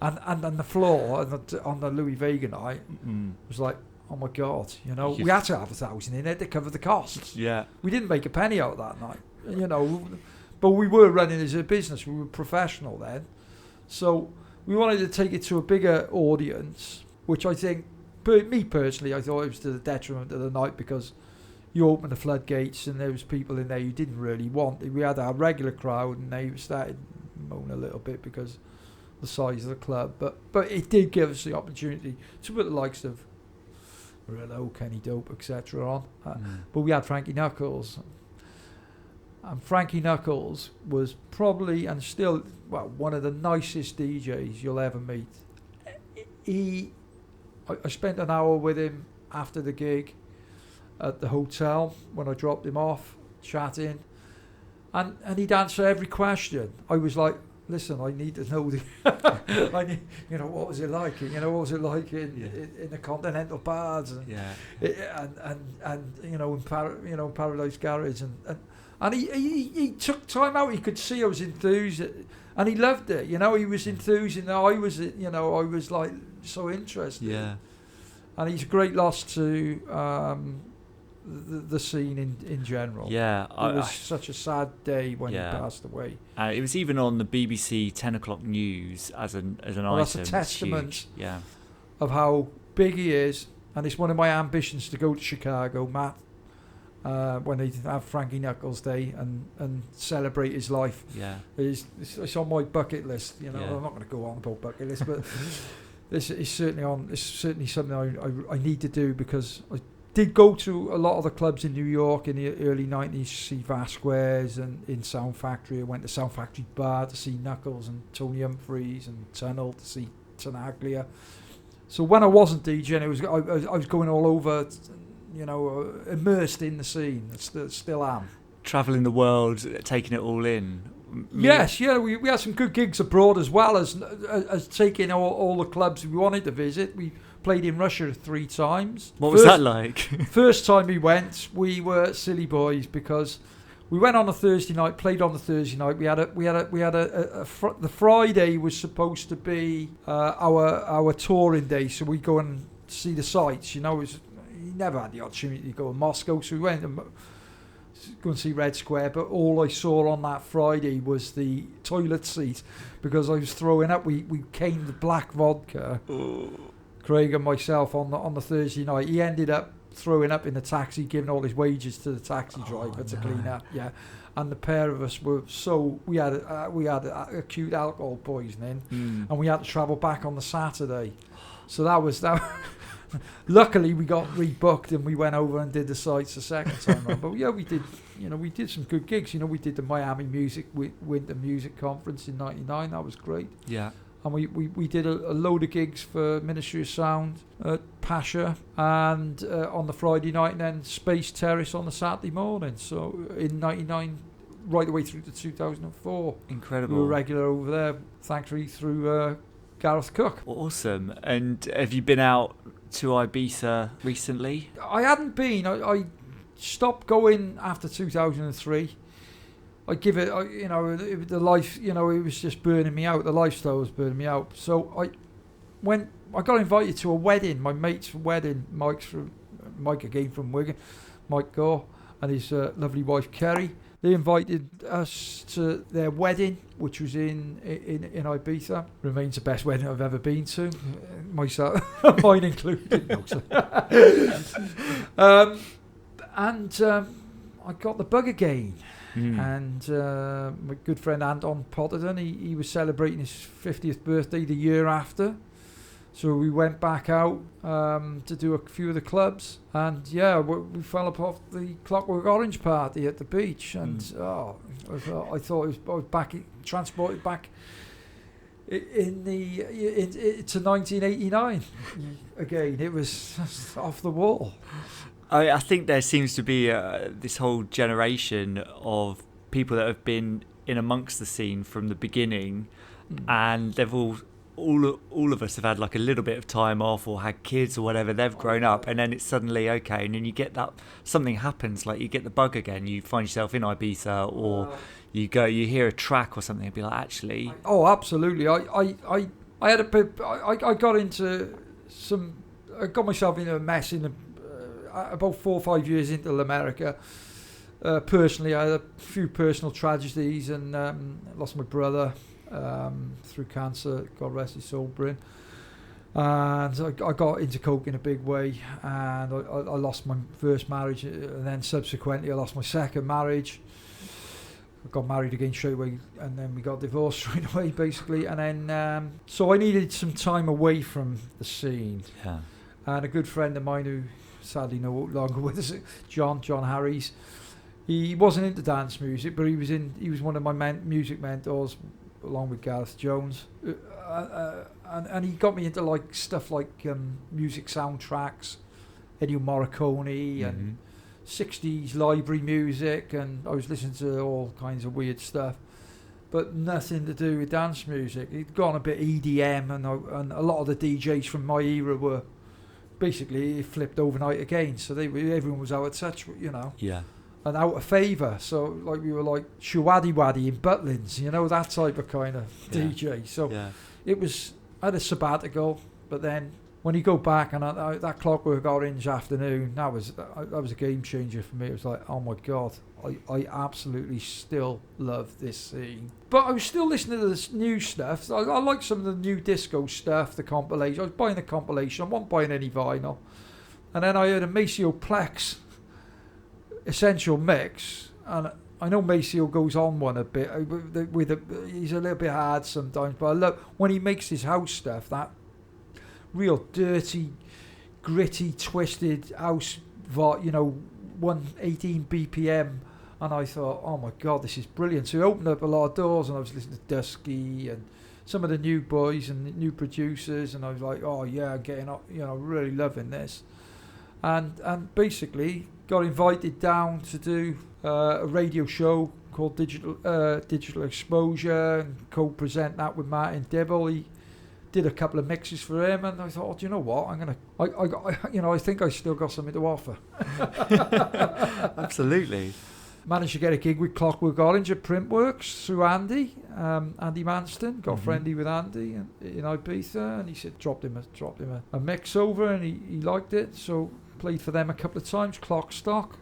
and the floor on the Louis Vega night was like, oh my God, we had to have 1,000 in it to cover the costs. Yeah, we didn't make a penny out of that night. But we were running as a business. We were professional then, so we wanted to take it to a bigger audience, which I think, me personally, I thought it was to the detriment of the night, because you open the floodgates and there was people in there you didn't really want. We had our regular crowd, and they started moaning a little bit because the size of the club, but it did give us the opportunity to put the likes of Murillo, Kenny Dope, etc. on. But we had Frankie Knuckles. And Frankie Knuckles was probably, and still, one of the nicest DJs you'll ever meet. I spent an hour with him after the gig at the hotel when I dropped him off, chatting, and he'd answer every question. I was like, listen, I need to know what was it like? What was it like in the Continental bars, and in Paradise Garage, and he took time out. He could see I was enthused, and he loved it. He was enthused, and I was like so interested. Yeah. And he's a great loss to the scene in general. Yeah. It was such a sad day when he passed away. It was even on the BBC 10 o'clock news as an item. That's a testament Yeah. of how big he is, and it's one of my ambitions to go to Chicago, Matt, when they have Frankie Knuckles Day and celebrate his life. Yeah. It's on my bucket list. I'm not going to go on about bucket list, but this is certainly something I need to do, because I did go to a lot of the clubs in New York in the early 90s to see Vasquez, and in Sound Factory. I went to Sound Factory Bar to see Knuckles and Tony Humphries, and Tunnel to see Tenaglia. So when I wasn't DJing, I was going all over, immersed in the scene. Still am. Travelling the world, taking it all in. Yes, we had some good gigs abroad, as well as taking all the clubs we wanted to visit. We played in Russia 3 times. What was that like? First time we went, we were silly boys, because we went on a Thursday night, played on the Thursday night. The Friday was supposed to be our touring day, so we go and see the sights. You never had the opportunity to go to Moscow, so we went to go and see Red Square, but all I saw on that Friday was the toilet seat, because I was throwing up. We came the black vodka. Ooh. Craig and myself on the Thursday night. He ended up throwing up in the taxi, giving all his wages to the taxi driver to clean up. Yeah, and the pair of us were we had acute alcohol poisoning, and we had to travel back on the Saturday. So that was that. Luckily, we got rebooked and we went over and did the sites the second time around. But we did some good gigs. We did the Miami Winter Music Conference in '99. That was great. Yeah. And we did a load of gigs for Ministry of Sound at Pasha, and on the Friday night, and then Space Terrace on the Saturday morning. So in '99, right the way through to 2004. Incredible. We were regular over there, thankfully through Gareth Cook. Awesome. And have you been out to Ibiza recently? I hadn't been. I stopped going after 2003. I give it, the life, it was just burning me out. The lifestyle was burning me out. So I got invited to a wedding, my mate's wedding. Mike's from Mike again from Wigan, Mike Gore, and his lovely wife Kerry. They invited us to their wedding, which was in Ibiza. Remains the best wedding I've ever been to, myself, mine included. No, I got the bug again. And my good friend Anton Potterton, he was celebrating his 50th birthday the year after. So we went back out to do a few of the clubs, and we fell off the Clockwork Orange party at the beach, and I thought I was back, transported back to 1989 again. It was off the wall. I think there seems to be this whole generation of people that have been in amongst the scene from the beginning, and they've all of us have had like a little bit of time off or had kids or whatever. They've grown up, and then it's suddenly okay, and then you get that something happens, like you get the bug again. You find yourself in Ibiza, or you hear a track or something, and be like, actually. Oh, absolutely. I got into some. I got myself into a mess in about 4 or 5 years into America. Personally, I had a few personal tragedies, and lost my brother. Through cancer, God rest his soul, Bryn. And I got into coke in a big way, and I lost my first marriage, and then subsequently I lost my second marriage. I got married again straight away, and then we got divorced straight away, basically. And then so I needed some time away from the scene. Yeah. And a good friend of mine, who sadly no longer with us, John Harries, he wasn't into dance music, but he was one of my music mentors, along with Gareth Jones, and he got me into like stuff like music soundtracks, Ennio Morricone, and 60s library music, and I was listening to all kinds of weird stuff, but nothing to do with dance music. It'd gone a bit EDM, and a lot of the DJs from my era were basically flipped overnight again, so everyone was out of touch, Yeah. And out of favour, so like we were like Shawaddy Waddy in Butlins, that type of kind of DJ. So it was, I had a sabbatical, but then when you go back and that Clockwork Orange afternoon, that was a game changer for me. It was like, oh my God, I absolutely still love this scene. But I was still listening to this new stuff. I like some of the new disco stuff, the compilation. I was buying the compilation. I wasn't buying any vinyl. And then I heard a Maceo Plex Essential Mix, and I know Maceo goes on one a bit he's a little bit hard sometimes, but I love when he makes his house stuff, that real dirty, gritty, twisted house, 118 BPM, and I thought, oh my God, this is brilliant. So he opened up a lot of doors, and I was listening to Dusky and some of the new boys and the new producers, and I was like, oh yeah, getting up, really loving this. And basically got invited down to do a radio show called Digital Exposure, and co-present that with Martin Dibble. He did a couple of mixes for him, and I thought, oh, do you know what? I think I still got something to offer. Absolutely. Managed to get a gig with Clockwork Orange at Printworks through Andy Manston. Got friendly with Andy in Ibiza, and he said dropped him a mix over, and he liked it, so played for them a couple of times, Clock Stock,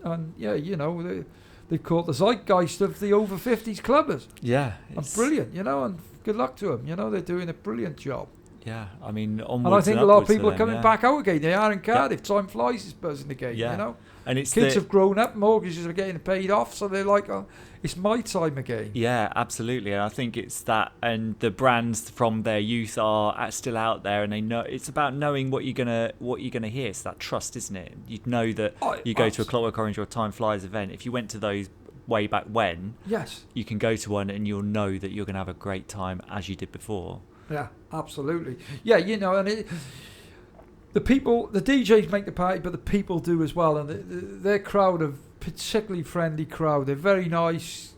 and they caught the zeitgeist of the over 50s clubbers. Yeah, and brilliant, and good luck to them. They're doing a brilliant job. Yeah, I mean, and I think a lot of people are coming back out again. They are in Cardiff. Time flies is buzzing again. And it's kids have grown up, mortgages are getting paid off, so they're like, oh, it's my time again. Yeah, absolutely. And I think it's that, and the brands from their youth are still out there, and they know it's about knowing what you're gonna hear. It's that trust, isn't it? You'd know that you go to a Clockwork Orange or a Time Flies event. If you went to those way back when, yes, you can go to one and you'll know that you're gonna have a great time as you did before. Yeah, absolutely. Yeah, and the DJs make the party, but the people do as well, and their crowd are particularly friendly crowd. They're very nice,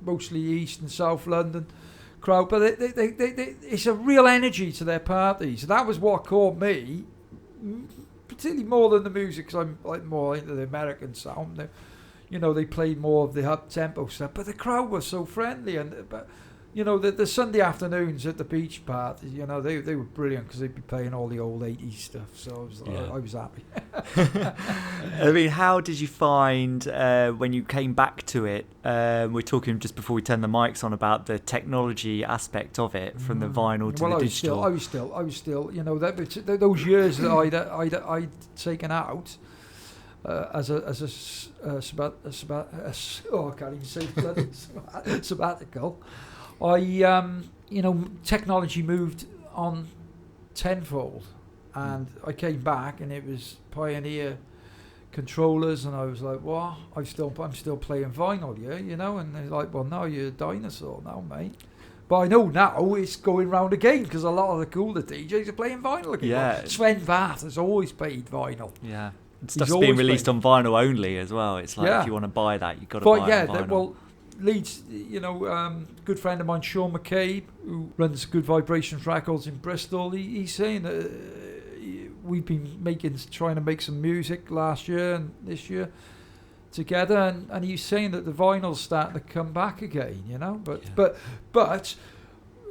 mostly East and South London crowd, but it's a real energy to their parties. That was what caught me, particularly more than the music, because I'm like more into the American sound. They played more of the up tempo stuff, but the crowd was so friendly, but you know, the Sunday afternoons at the beach parties, you know, they were brilliant because they'd be playing all the old 80s stuff. So I was happy. I mean, how did you find when you came back to it? We're talking just before we turn the mics on about the technology aspect of it, from the vinyl to the digital. I was still, you know, those years that I'd taken out as a sabbatical. You know, technology moved on tenfold, and I came back and it was Pioneer controllers, and I was like, what? I'm still playing vinyl, yeah, you know. And they're like, well, no, you're a dinosaur now, mate. But I know now it's going round again because a lot of the cooler DJs are playing vinyl again. Yeah. Well, Sven Vath has always played vinyl. Yeah. Stuff's being released on vinyl only as well. It's like, if you want to buy that, you've got to buy it on vinyl. Leeds, you know, good friend of mine, Sean McCabe, who runs Good Vibrations Records in Bristol, he's saying that we've been trying to make some music last year and this year together, and he's saying that the vinyl's starting to come back again, you know. But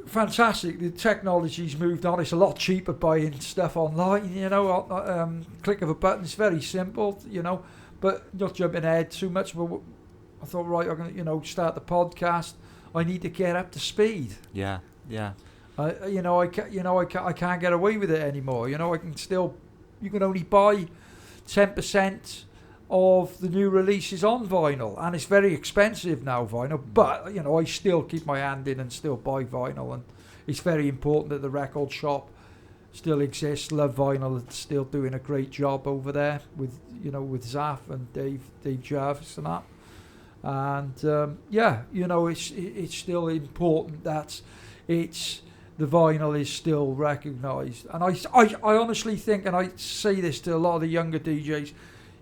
fantastic, the technology's moved on. It's a lot cheaper buying stuff online, you know. Click of a button, it's very simple, you know. But not jumping ahead too much. But I thought, right, I'm gonna, you know, start the podcast. I need to get up to speed. Yeah. I can't get away with it anymore. You know, you can only buy 10% of the new releases on vinyl, and it's very expensive now, vinyl. But you know, I still keep my hand in and still buy vinyl, and it's very important that the record shop still exists. Love Vinyl, is still doing a great job over there with Zaf and Dave Jarvis and that. And you know, it's still important that the vinyl is still recognised. And I honestly think, and I say this to a lot of the younger DJs,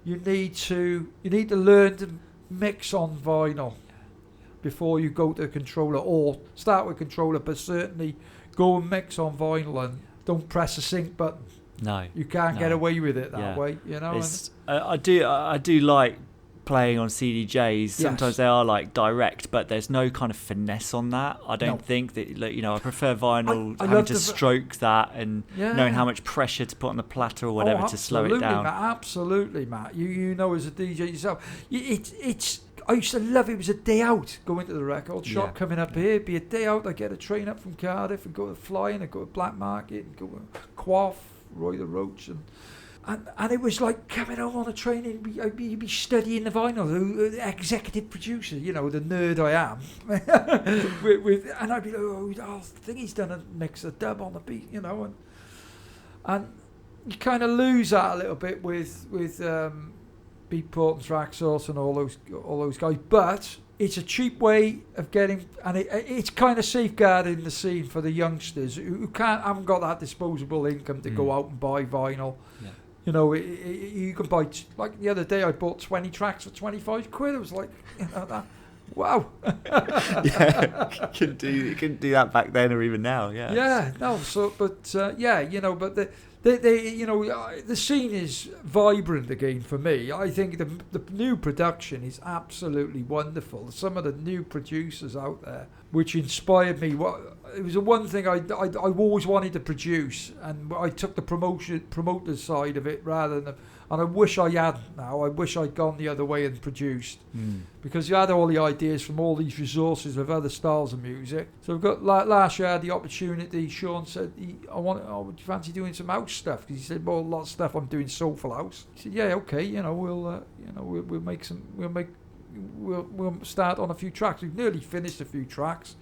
you need to learn to mix on vinyl before you go to a controller, or start with controller, but certainly go and mix on vinyl and don't press the sync button. No, you can't get away with it that way, you know. I do like playing on CDJs. Sometimes they are like direct, but there's no kind of finesse on that. I don't think that, you know, I prefer vinyl, having to stroke that and knowing how much pressure to put on the platter or whatever to slow it down. Absolutely, Matt. You know, as a DJ yourself, I used to love it. It was a day out going to the record shop, coming up here. It'd be a day out. I'd get a train up from Cardiff and go to Flying, I'd go to Black Market and go to Quaff, Roy the Roach, and it was like coming home on a train and you'd be studying the vinyl, the executive producer, you know, the nerd I am. And I'd be like, I think he's done a mix of dub on the beat, you know, and you kind of lose that a little bit with Beatport and Traxsource and all those guys. But it's a cheap way of getting, and it's kind of safeguarding the scene for the youngsters who haven't got that disposable income to go out and buy vinyl. Yeah. You know, you can buy, like the other day I bought 20 tracks for 25 quid. It was like, you know, that, wow. You couldn't do that back then or even now, yeah. Yeah, no, so, but, you know, but you know, the scene is vibrant again for me. I think the new production is absolutely wonderful. Some of the new producers out there, which inspired me. It was the one thing I've always wanted to produce, and I took the promoter side of it rather than. And I wish I hadn't now. I wish I'd gone the other way and produced. Because you had all the ideas from all these resources of other styles of music. So we've got, last year I had the opportunity. Sean said, would you fancy doing some house stuff? Because he said, well, a lot of stuff I'm doing soulful house. He said, yeah, okay, you know, we'll start on a few tracks. We've nearly finished a few tracks,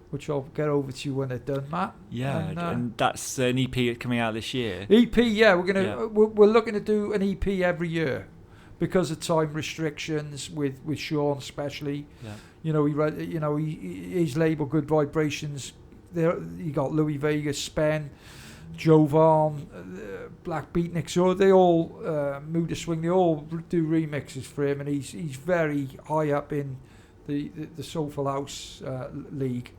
which I'll get over to you when they're done, Matt. Yeah, and that's an EP coming out this year. EP, yeah, we're looking to do an EP every year because of time restrictions with Sean especially. Yeah. You know, his label Good Vibrations. There, you got Louis Vega, Spen, Jovan, Black Beatnik. So they all Mood to Swing. They all do remixes for him, and he's very high up in the Soulful House league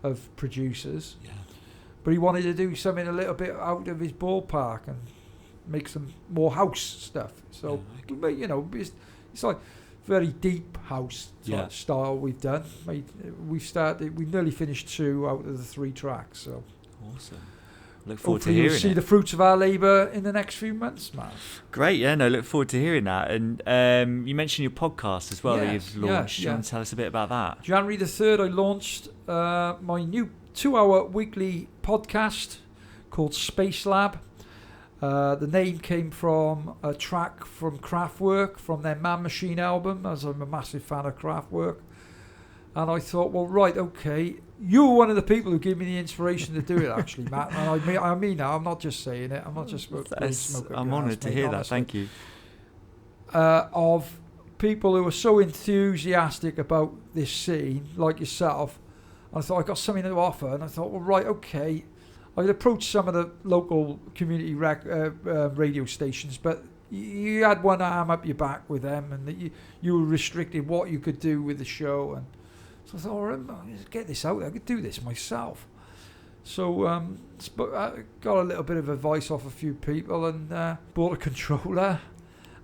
of producers. Yeah. But he wanted to do something a little bit out of his ballpark and make some more house stuff. So, you know, it's like very deep house style we've done. We nearly finished 2 out of the 3 tracks. So awesome. Look forward to hopefully hearing you'll see it. the fruits of our labour in the next few months, man. Great, yeah, no, look forward to hearing that. And you mentioned your podcast as well that you've launched. Do you want to tell us a bit about that? January the 3rd, I launched my new 2-hour weekly podcast called Space Lab. The name came from a track from Kraftwerk, from their Man Machine album, as I'm a massive fan of Kraftwerk. And I thought, well, right, okay, you were one of the people who gave me the inspiration to do it, actually, Matt. And I mean that. I'm not just saying it. I'm not just smoking. I'm honoured to hear that. Thank you. Of people who are so enthusiastic about this scene, like yourself. And I thought, I got something to offer. And I thought, well, right, okay. I'd approached some of the local community radio stations, but you had one arm up your back with them, and you were restricted what you could do with the show. And so I thought, all right, get this out there. I could do this myself. So I got a little bit of advice off a few people and bought a controller.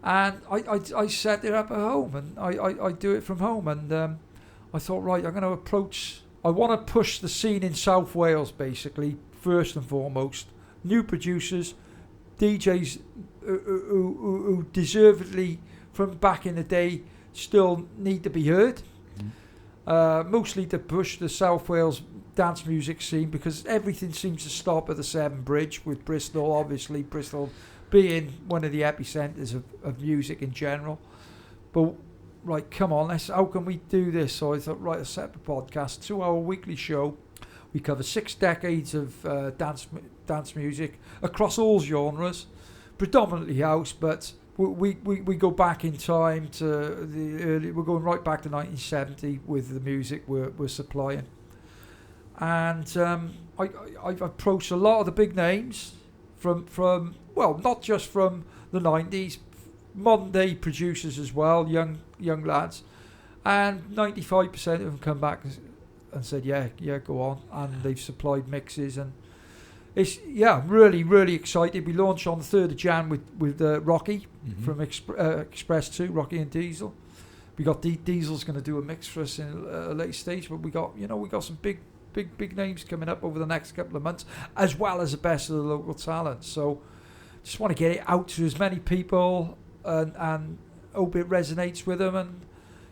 And I set it up at home, and I do it from home. And I thought, right, I'm going to approach... I want to push the scene in South Wales, basically, first and foremost. New producers, DJs who deservedly, from back in the day, still need to be heard. Mostly to push the South Wales dance music scene, because everything seems to stop at the Severn Bridge, with Bristol, obviously, Bristol being one of the epicentres of music in general. But right, come on, how can we do this? So I thought, right, a separate podcast, 2-hour weekly show. We cover 6 decades of dance music across all genres, predominantly house, but we go back in time to the early. We're going right back to 1970 with the music we're supplying, and I've approached a lot of the big names from well, not just from the 90s, modern day producers as well, young lads, and 95% of them come back and said, yeah, go on, and they've supplied mixes, and it's really excited. We launched on the 3rd of Jan with Rocky from Express 2, Rocky and Diesel. We got Diesel's going to do a mix for us in a late stage, but we got some big names coming up over the next couple of months, as well as the best of the local talent. So just want to get it out to as many people and hope it resonates with them. And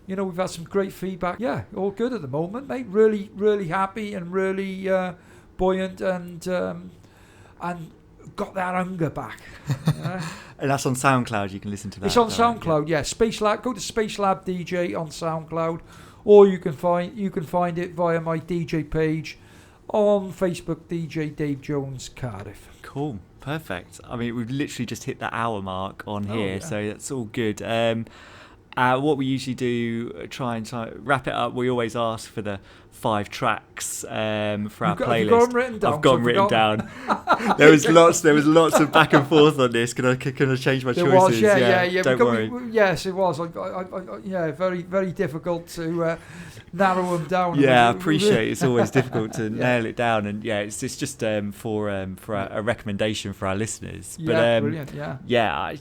we've had some great feedback. Yeah, all good at the moment, mate. Really happy and really buoyant, and got that hunger back. And that's on SoundCloud. You can listen to that. It's on SoundCloud. Yeah, Space Lab. Go to Space Lab DJ on SoundCloud, or you can find it via my DJ page on Facebook, DJ Dave Jones Cardiff. Cool, perfect. I mean, we've literally just hit the hour mark on here, so that's all good. What we usually do, try and wrap it up. We always ask for the 5 tracks for our playlist. Have you got them written down? I've got them written down. There was lots of back and forth on this. Can I change my choices? Was, yeah. Don't worry. Yes, it was. Very, very difficult to narrow them down. Yeah, I appreciate it's always difficult to nail it down, and it's just for a recommendation for our listeners. But brilliant. Yeah.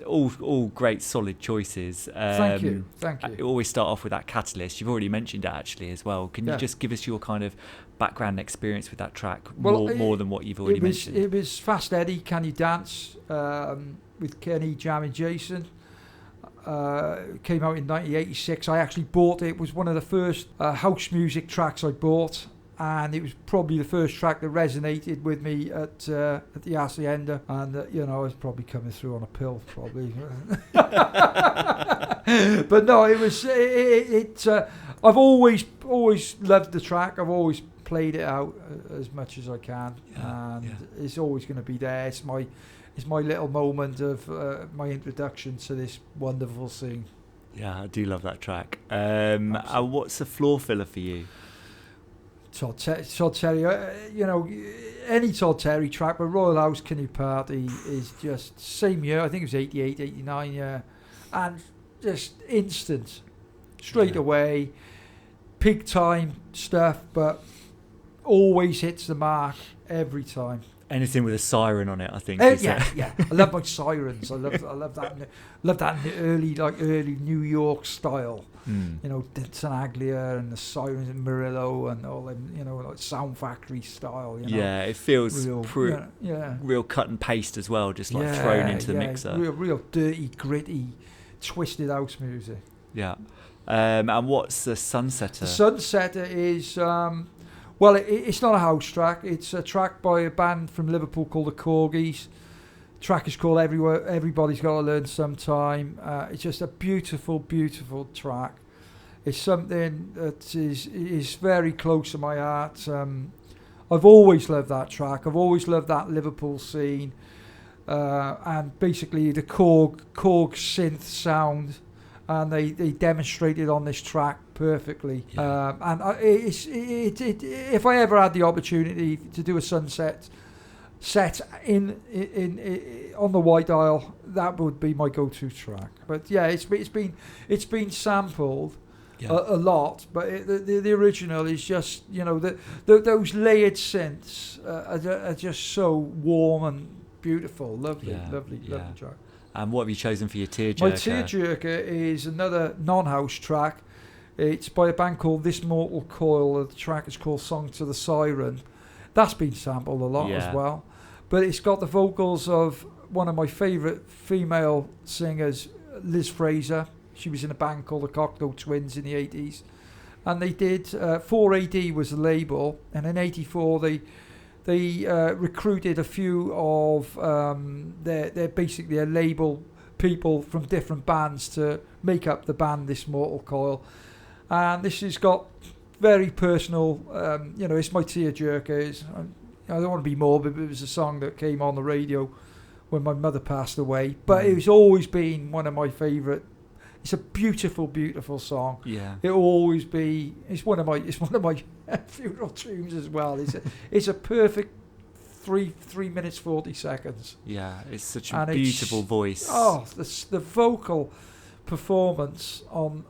All great solid choices. Thank you. I always start off with that Catalyst. You've already mentioned it actually as well. Can you just give us your kind of background experience with that track, more than what you've already mentioned? It was Fast Eddie, Can You Dance, with Kenny, Jam and Jason. Came out in 1986. I actually bought it. It was one of the first house music tracks I bought, and it was probably the first track that resonated with me at the Hacienda, and I was probably coming through on a pill, probably. But no, it was I've always loved the track. I've always played it out as much as I can, and it's always going to be there. It's my little moment of my introduction to this wonderful scene. Yeah, I do love that track. What's a floor filler for you? Todd Terry, any Todd Terry track, but Royal House Can You Party is just same year. I think it was 88, 89, yeah, and just instant, straight away, pig time stuff, but always hits the mark every time. Anything with a siren on it, I think. Yeah. I love my sirens. I love that. Love that in the early New York style. You know, Tenaglia and the Sirens and Murillo and all them, you know, like Sound Factory style. You know? Yeah, it feels real, real cut and paste as well, just like thrown into the mixer. Real dirty, gritty, twisted house music. Yeah. And what's the Sunsetter? The Sunsetter is, well, it's not a house track. It's a track by a band from Liverpool called the Corgis. The track is called Everybody's Got to Learn Sometime. It's just a beautiful, beautiful track. It's something that is very close to my heart. I've always loved that track. I've always loved that Liverpool scene. And basically the Korg synth sound. And they demonstrated on this track perfectly. Yeah. And if I ever had the opportunity to do a sunset set in on the White Isle, that would be my go-to track. But yeah, it's been sampled a lot, but the original is just, you know, those layered synths are just so warm and beautiful, lovely track. And what have you chosen for your tearjerker? My tearjerker is another non-house track. It's by a band called This Mortal Coil. The track is called Song to the Siren. That's been sampled a lot as well. But it's got the vocals of one of my favourite female singers, Liz Fraser. She was in a band called the Cocteau Twins in the 80s. And they did, 4AD was the label, and in 84 they recruited a few of their basically a label people from different bands to make up the band This Mortal Coil. And this has got very personal, you know, it's my tearjerker. I don't want to be morbid, but it was a song that came on the radio when my mother passed away. But it's always been one of my favourite. It's a beautiful, beautiful song. Yeah, it'll always be. It's one of my funeral tunes as well. It's a perfect 3 minutes 40 seconds. Yeah, it's such a beautiful voice. Oh, the vocal performance on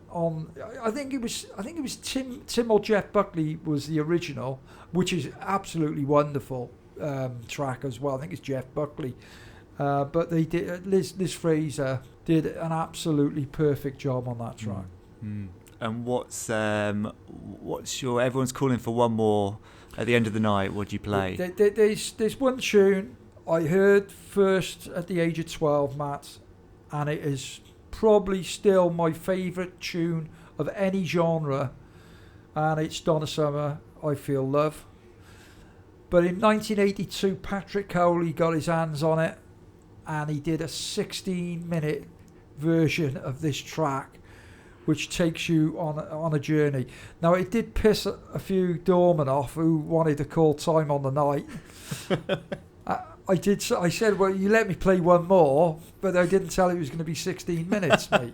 I think it was Tim or Jeff Buckley was the original, which is absolutely wonderful track as well. I think it's Jeff Buckley, but they did Liz Fraser did an absolutely perfect job on that track. And what's your, everyone's calling for one more at the end of the night, what do you play? There's one tune I heard first at the age of 12, Matt, and it is probably still my favourite tune of any genre, and it's Donna Summer, I Feel Love. But in 1982, Patrick Cowley got his hands on it, and he did a 16-minute version of this track, which takes you on a journey. Now, it did piss a few doormen off who wanted to call time on the night. I said, well, you let me play one more, but I didn't tell it was going to be 16 minutes, mate.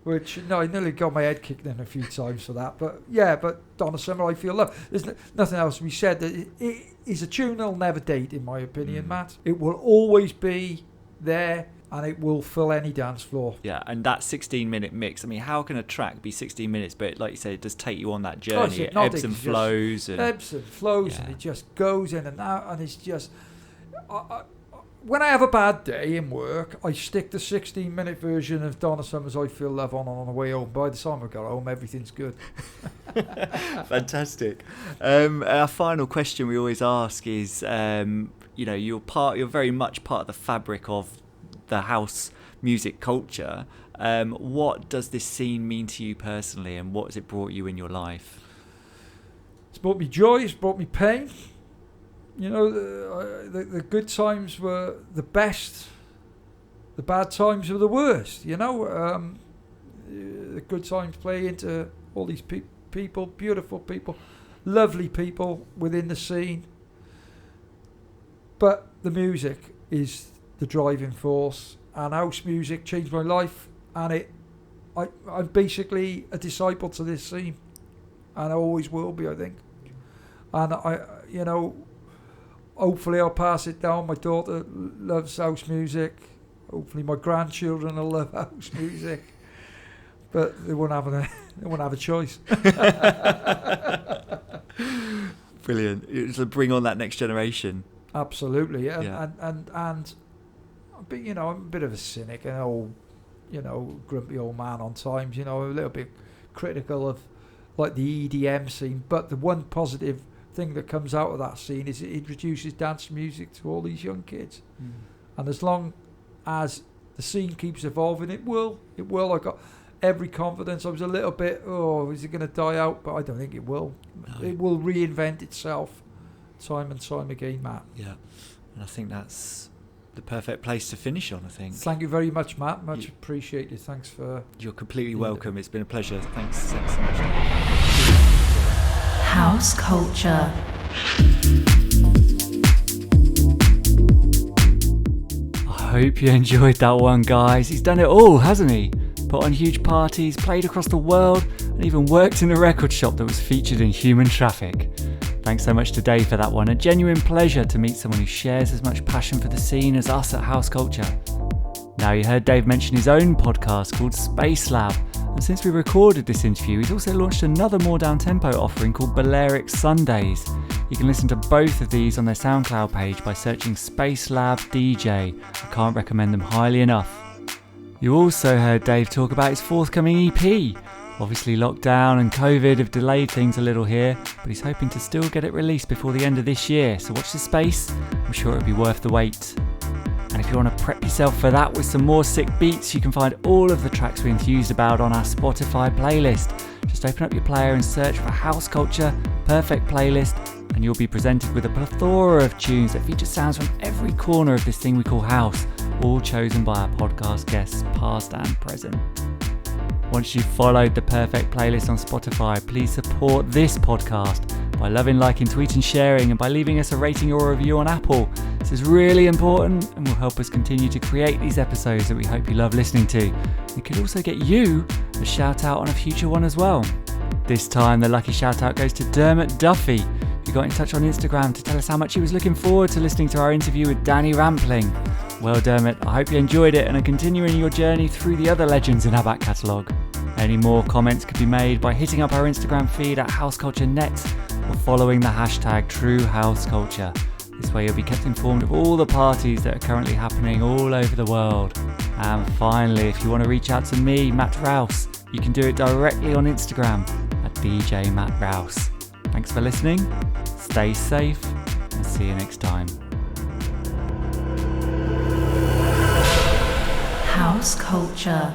Which, no, I nearly got my head kicked in a few times for that. But, yeah, but Donna Summer, I Feel Love. There's nothing else to be said. It is a tune that'll never date, in my opinion, Matt. It will always be there, and it will fill any dance floor. Yeah, and that 16-minute mix, I mean, how can a track be 16 minutes, but like you say, it does take you on that journey. It ebbs and flows. And it just goes in and out, and it's just... when I have a bad day in work, I stick the 16-minute version of Donna Summer's I Feel Love on the way home. By the time I got home, everything's good. Fantastic. Our final question we always ask is, you know, you're very much part of the fabric of the house music culture. What does this scene mean to you personally, and what has it brought you in your life? It's brought me joy, it's brought me pain. You know, the good times were the best, the bad times were the worst, you know. The good times play into all these people, beautiful people, lovely people within the scene. But the music is the driving force, and house music changed my life, and I'm basically a disciple to this scene, and I always will be, I think. And you know, hopefully I'll pass it down. My daughter loves house music. Hopefully my grandchildren will love house music, but they won't have a choice. Brilliant. It'll bring on that next generation. Absolutely, Yeah. and but I'm a bit of a cynic, an old, grumpy old man on times. A little bit critical of like the EDM scene. But the one positive thing that comes out of that scene is it introduces dance music to all these young kids. And as long as the scene keeps evolving, it will. I got every confidence. I was a little bit, is it going to die out? But I don't think it will. No. It will reinvent itself time and time again, Matt. Yeah, and I think that's the perfect place to finish on, I think. Thank you very much, Matt. Much appreciated. Thanks for... You're completely welcome. It's been a pleasure. Thanks so much. House culture. I hope you enjoyed that one, guys. He's done it all, hasn't he? Put on huge parties, played across the world, and even worked in a record shop that was featured in Human Traffic. Thanks so much to Dave for that one. A genuine pleasure to meet someone who shares as much passion for the scene as us at House Culture. Now, you heard Dave mention his own podcast called Space Lab, and since we recorded this interview, he's also launched another more down-tempo offering called Balearic Sundays. You can listen to both of these on their SoundCloud page by searching Space Lab DJ. I can't recommend them highly enough. You also heard Dave talk about his forthcoming EP. Obviously lockdown and COVID have delayed things a little here, but he's hoping to still get it released before the end of this year, so watch this space. I'm sure it'll be worth the wait. And if you want to prep yourself for that with some more sick beats, you can find all of the tracks we enthused about on our Spotify playlist. Just open up your player and search for House Culture Perfect Playlist, and you'll be presented with a plethora of tunes that feature sounds from every corner of this thing we call house, all chosen by our podcast guests, past and present. Once you've followed the Perfect Playlist on Spotify, please support this podcast by loving, liking, tweeting, sharing, and by leaving us a rating or a review on Apple. This is really important and will help us continue to create these episodes that we hope you love listening to. It could also get you a shout out on a future one as well. This time the lucky shout out goes to Dermot Duffy, who got in touch on Instagram to tell us how much he was looking forward to listening to our interview with Danny Rampling. Well, Dermot, I hope you enjoyed it and are continuing your journey through the other legends in our back catalogue. Any more comments could be made by hitting up our Instagram feed at HouseCultureNet or following the hashtag TrueHouseCulture. This way you'll be kept informed of all the parties that are currently happening all over the world. And finally, if you want to reach out to me, Matt Rouse, you can do it directly on Instagram at DJ Matt Rouse. Thanks for listening, stay safe, and see you next time. House culture.